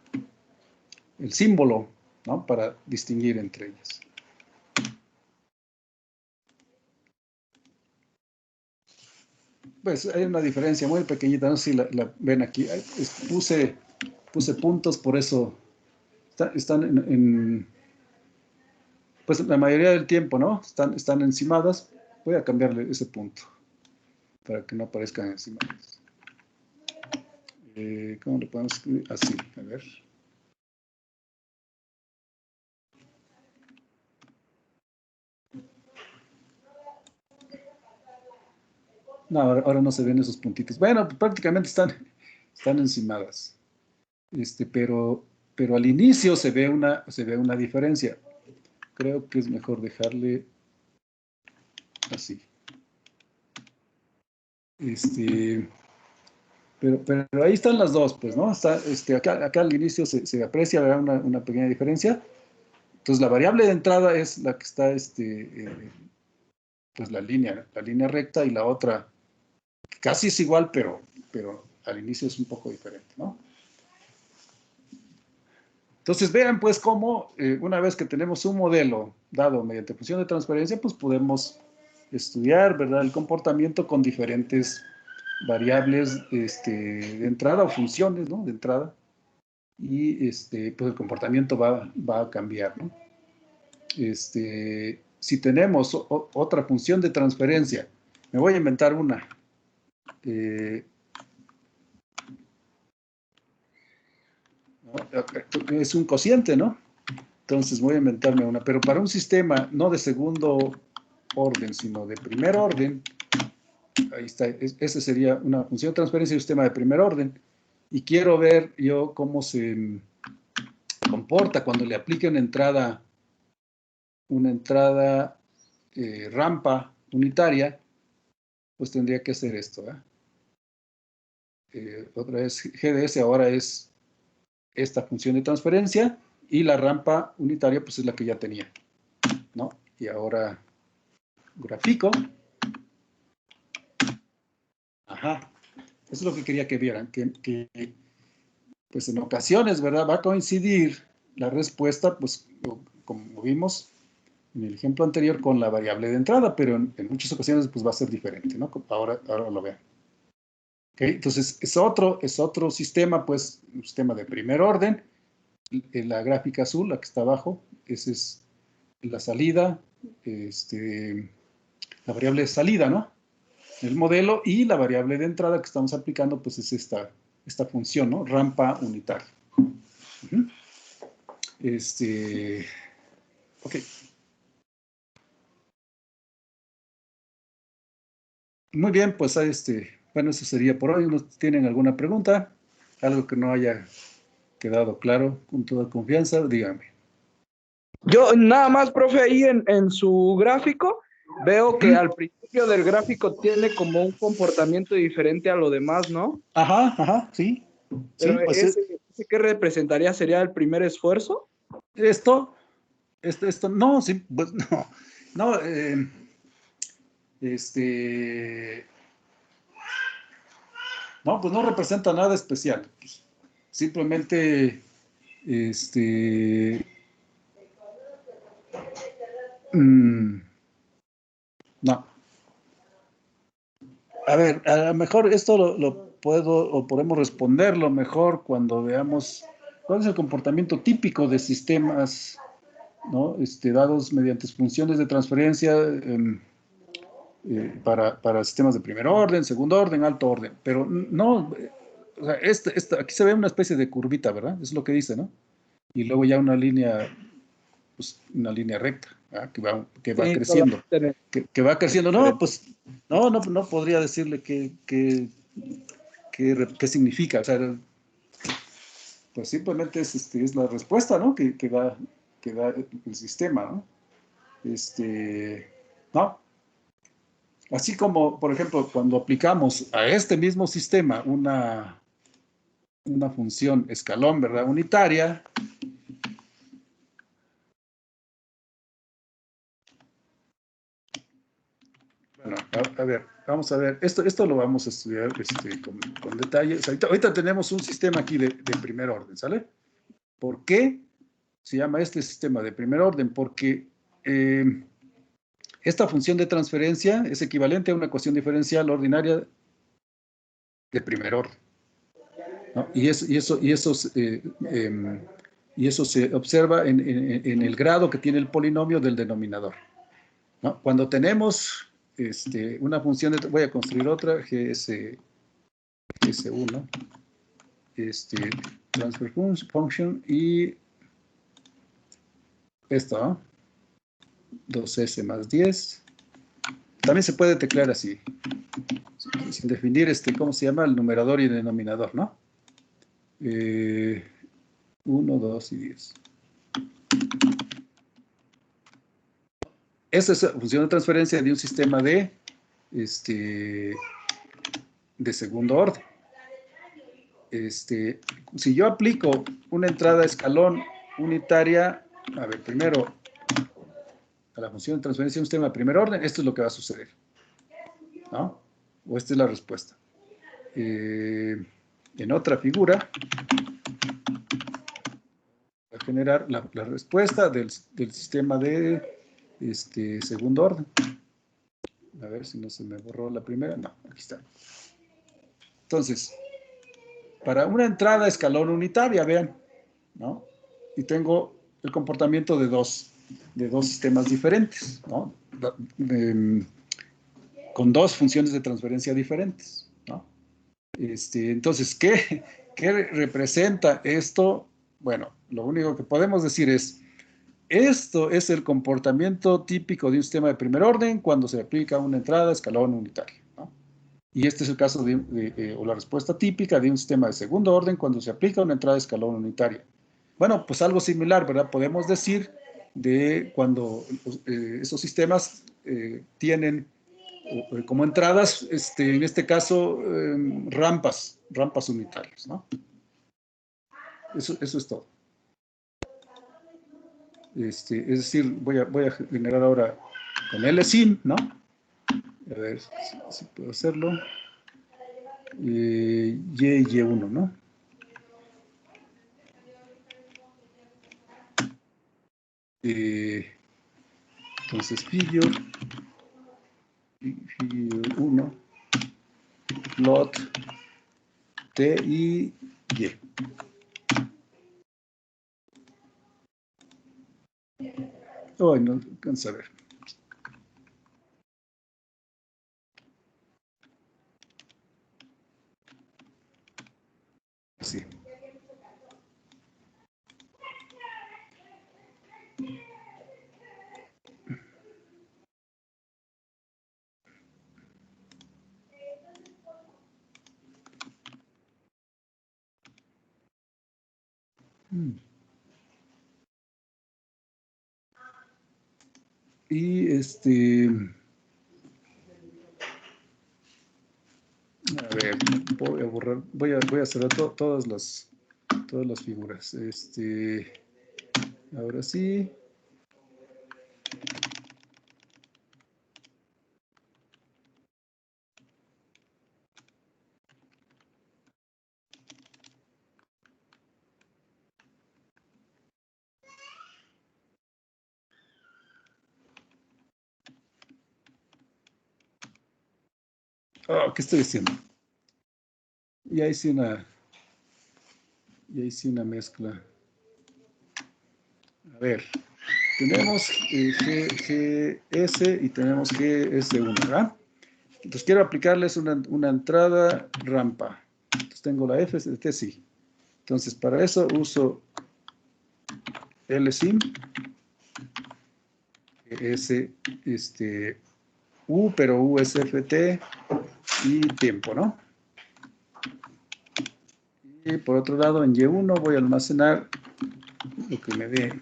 El símbolo, ¿no? Para distinguir entre ellas. Pues hay una diferencia muy pequeñita, no sé si la ven aquí. Puse puntos, por eso están pues la mayoría del tiempo, ¿no? Están encimadas. Voy a cambiarle ese punto para que no aparezcan encimadas. ¿Cómo lo podemos escribir? Así, a ver. No, ahora no se ven esos puntitos. Bueno, pues prácticamente están encimadas. Pero al inicio se ve una diferencia. Creo que es mejor dejarle así. Pero ahí están las dos, pues, ¿no? Acá al inicio se aprecia, ¿verdad? Una pequeña diferencia. Entonces, la variable de entrada es la que está, pues, la línea recta, y la otra casi es igual, pero al inicio es un poco diferente, ¿no? Entonces, vean, pues, cómo una vez que tenemos un modelo dado mediante función de transferencia, pues podemos estudiar, ¿verdad?, el comportamiento con diferentes variables de entrada o funciones, ¿no?, de entrada. Y pues el comportamiento va a cambiar, ¿no? Si tenemos otra función de transferencia Me voy a inventar una. Es un cociente, ¿no? Entonces voy a inventarme una. Pero para un sistema no de segundo orden, sino de primer orden, ahí está, esa sería una función de transferencia de un sistema de primer orden. Y quiero ver yo cómo se comporta cuando le aplique una entrada rampa unitaria, pues tendría que hacer esto. Otra vez, GDS ahora es esta función de transferencia y la rampa unitaria pues es la que ya tenía, ¿no? Y ahora grafico. Ajá. Eso es lo que quería que vieran, que pues en ocasiones, ¿verdad? Va a coincidir la respuesta, pues como vimos en el ejemplo anterior, con la variable de entrada, pero en muchas ocasiones pues va a ser diferente, ¿no? Ahora lo vean. ¿Okay? Entonces es otro sistema, pues un sistema de primer orden. La gráfica azul, la que está abajo, esa es la salida, la variable de salida, ¿no? El modelo, y la variable de entrada que estamos aplicando, pues es esta función, ¿no? Rampa unitaria. Ok. Muy bien, pues bueno, eso sería por hoy. ¿No tienen alguna pregunta? Algo que no haya quedado claro con toda confianza, dígame. Yo nada más, profe, ahí en su gráfico veo que al principio del gráfico tiene como un comportamiento diferente a lo demás, ¿no? Ajá, sí. Sí, Pero pues ese ¿qué representaría? ¿Sería el primer esfuerzo? esto, no, sí, pues no, no, pues no representa nada especial. Pues, simplemente, no. A ver, a lo mejor esto lo puedo o podemos responderlo mejor cuando veamos cuál es el comportamiento típico de sistemas, ¿no? Dados mediante funciones de transferencia para sistemas de primer orden, segundo orden, alto orden. Pero no, o sea, aquí se ve una especie de curvita, ¿verdad? Eso es lo que dice, ¿no? Y luego ya una línea, pues una línea recta, ¿verdad? Que va Sí, creciendo. solamente Que va creciendo. No, pues no podría decirle qué significa. O sea, pues simplemente es la respuesta, ¿no? Que da el sistema, ¿no? ¿No? Así como, por ejemplo, cuando aplicamos a este mismo sistema una función escalón, ¿verdad? Unitaria. Bueno, a ver, vamos a ver. Esto lo vamos a estudiar con detalle. O sea, ahorita tenemos un sistema aquí de primer orden, ¿sale? ¿Por qué se llama este sistema de primer orden? Porque esta función de transferencia es equivalente a una ecuación diferencial ordinaria de primer orden, ¿no? Y eso se observa en el grado que tiene el polinomio del denominador, ¿no? Cuando tenemos una función voy a construir otra, GS1, transfer function, y esta, ¿no? 2S más 10. También se puede teclear así, sin definir ¿cómo se llama? El numerador y el denominador, ¿no? 1, 2 y 10. Esa es la función de transferencia de un sistema de segundo orden. Si yo aplico una entrada a escalón unitaria, a ver, primero a la función de transferencia de un sistema de primer orden, esto es lo que va a suceder, ¿no? O esta es la respuesta. En otra figura, va a generar la respuesta del sistema de segundo orden. A ver si no se me borró la primera. No, aquí está. Entonces, para una entrada a escalón unitaria, vean, ¿no? Y tengo el comportamiento de dos sistemas diferentes, ¿no? con dos funciones de transferencia diferentes, ¿no? Entonces, ¿qué representa esto? Bueno, lo único que podemos decir es, esto es el comportamiento típico de un sistema de primer orden cuando se aplica una entrada a escalón unitario, ¿no? Y este es el caso o la respuesta típica de un sistema de segundo orden cuando se aplica una entrada a escalón unitaria. Bueno, pues algo similar, ¿verdad? Podemos decir de cuando esos sistemas tienen como entradas, en este caso, rampas unitarias, ¿no? Eso es todo. Es decir, voy a generar ahora con LSIM, ¿no? A ver si puedo hacerlo. Y1, ¿no? Entonces, figure 1, plot, T y Y. Oh, no alcanza a ver. Sí. Y a ver, voy a borrar, voy a cerrar todas las figuras. Ahora sí. Oh, ¿qué estoy diciendo? Ya hice mezcla. A ver, tenemos GS y tenemos GS1, ¿verdad? Entonces quiero aplicarles una entrada rampa. Entonces tengo la FST, sí. Entonces para eso uso LSIM, S, U, pero USFT y tiempo, ¿no? Y por otro lado, en Y1 voy a almacenar lo que me dé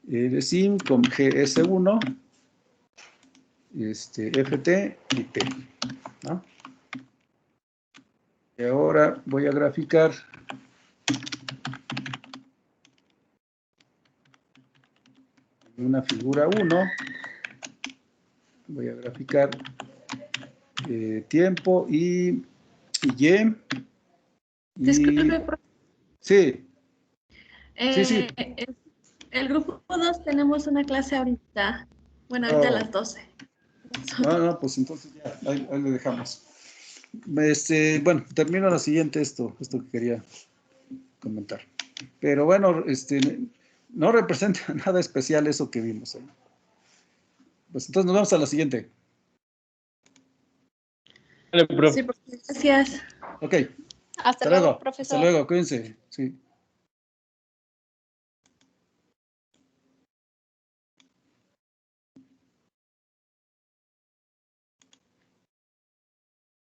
LSIM con GS1, FT y T, ¿no? Y ahora voy a graficar una figura 1. Voy a graficar tiempo y Y. Disculpe, profe. Sí, sí. El grupo 2 tenemos una clase ahorita. Bueno, ahorita a las 12. No, pues entonces ya, ahí le dejamos. Bueno, termino la siguiente esto que quería comentar. Pero bueno, no representa nada especial eso que vimos. Pues entonces nos vemos a la siguiente. Sí, gracias. Ok. Hasta luego, profesor. Hasta luego, cuídense. Sí.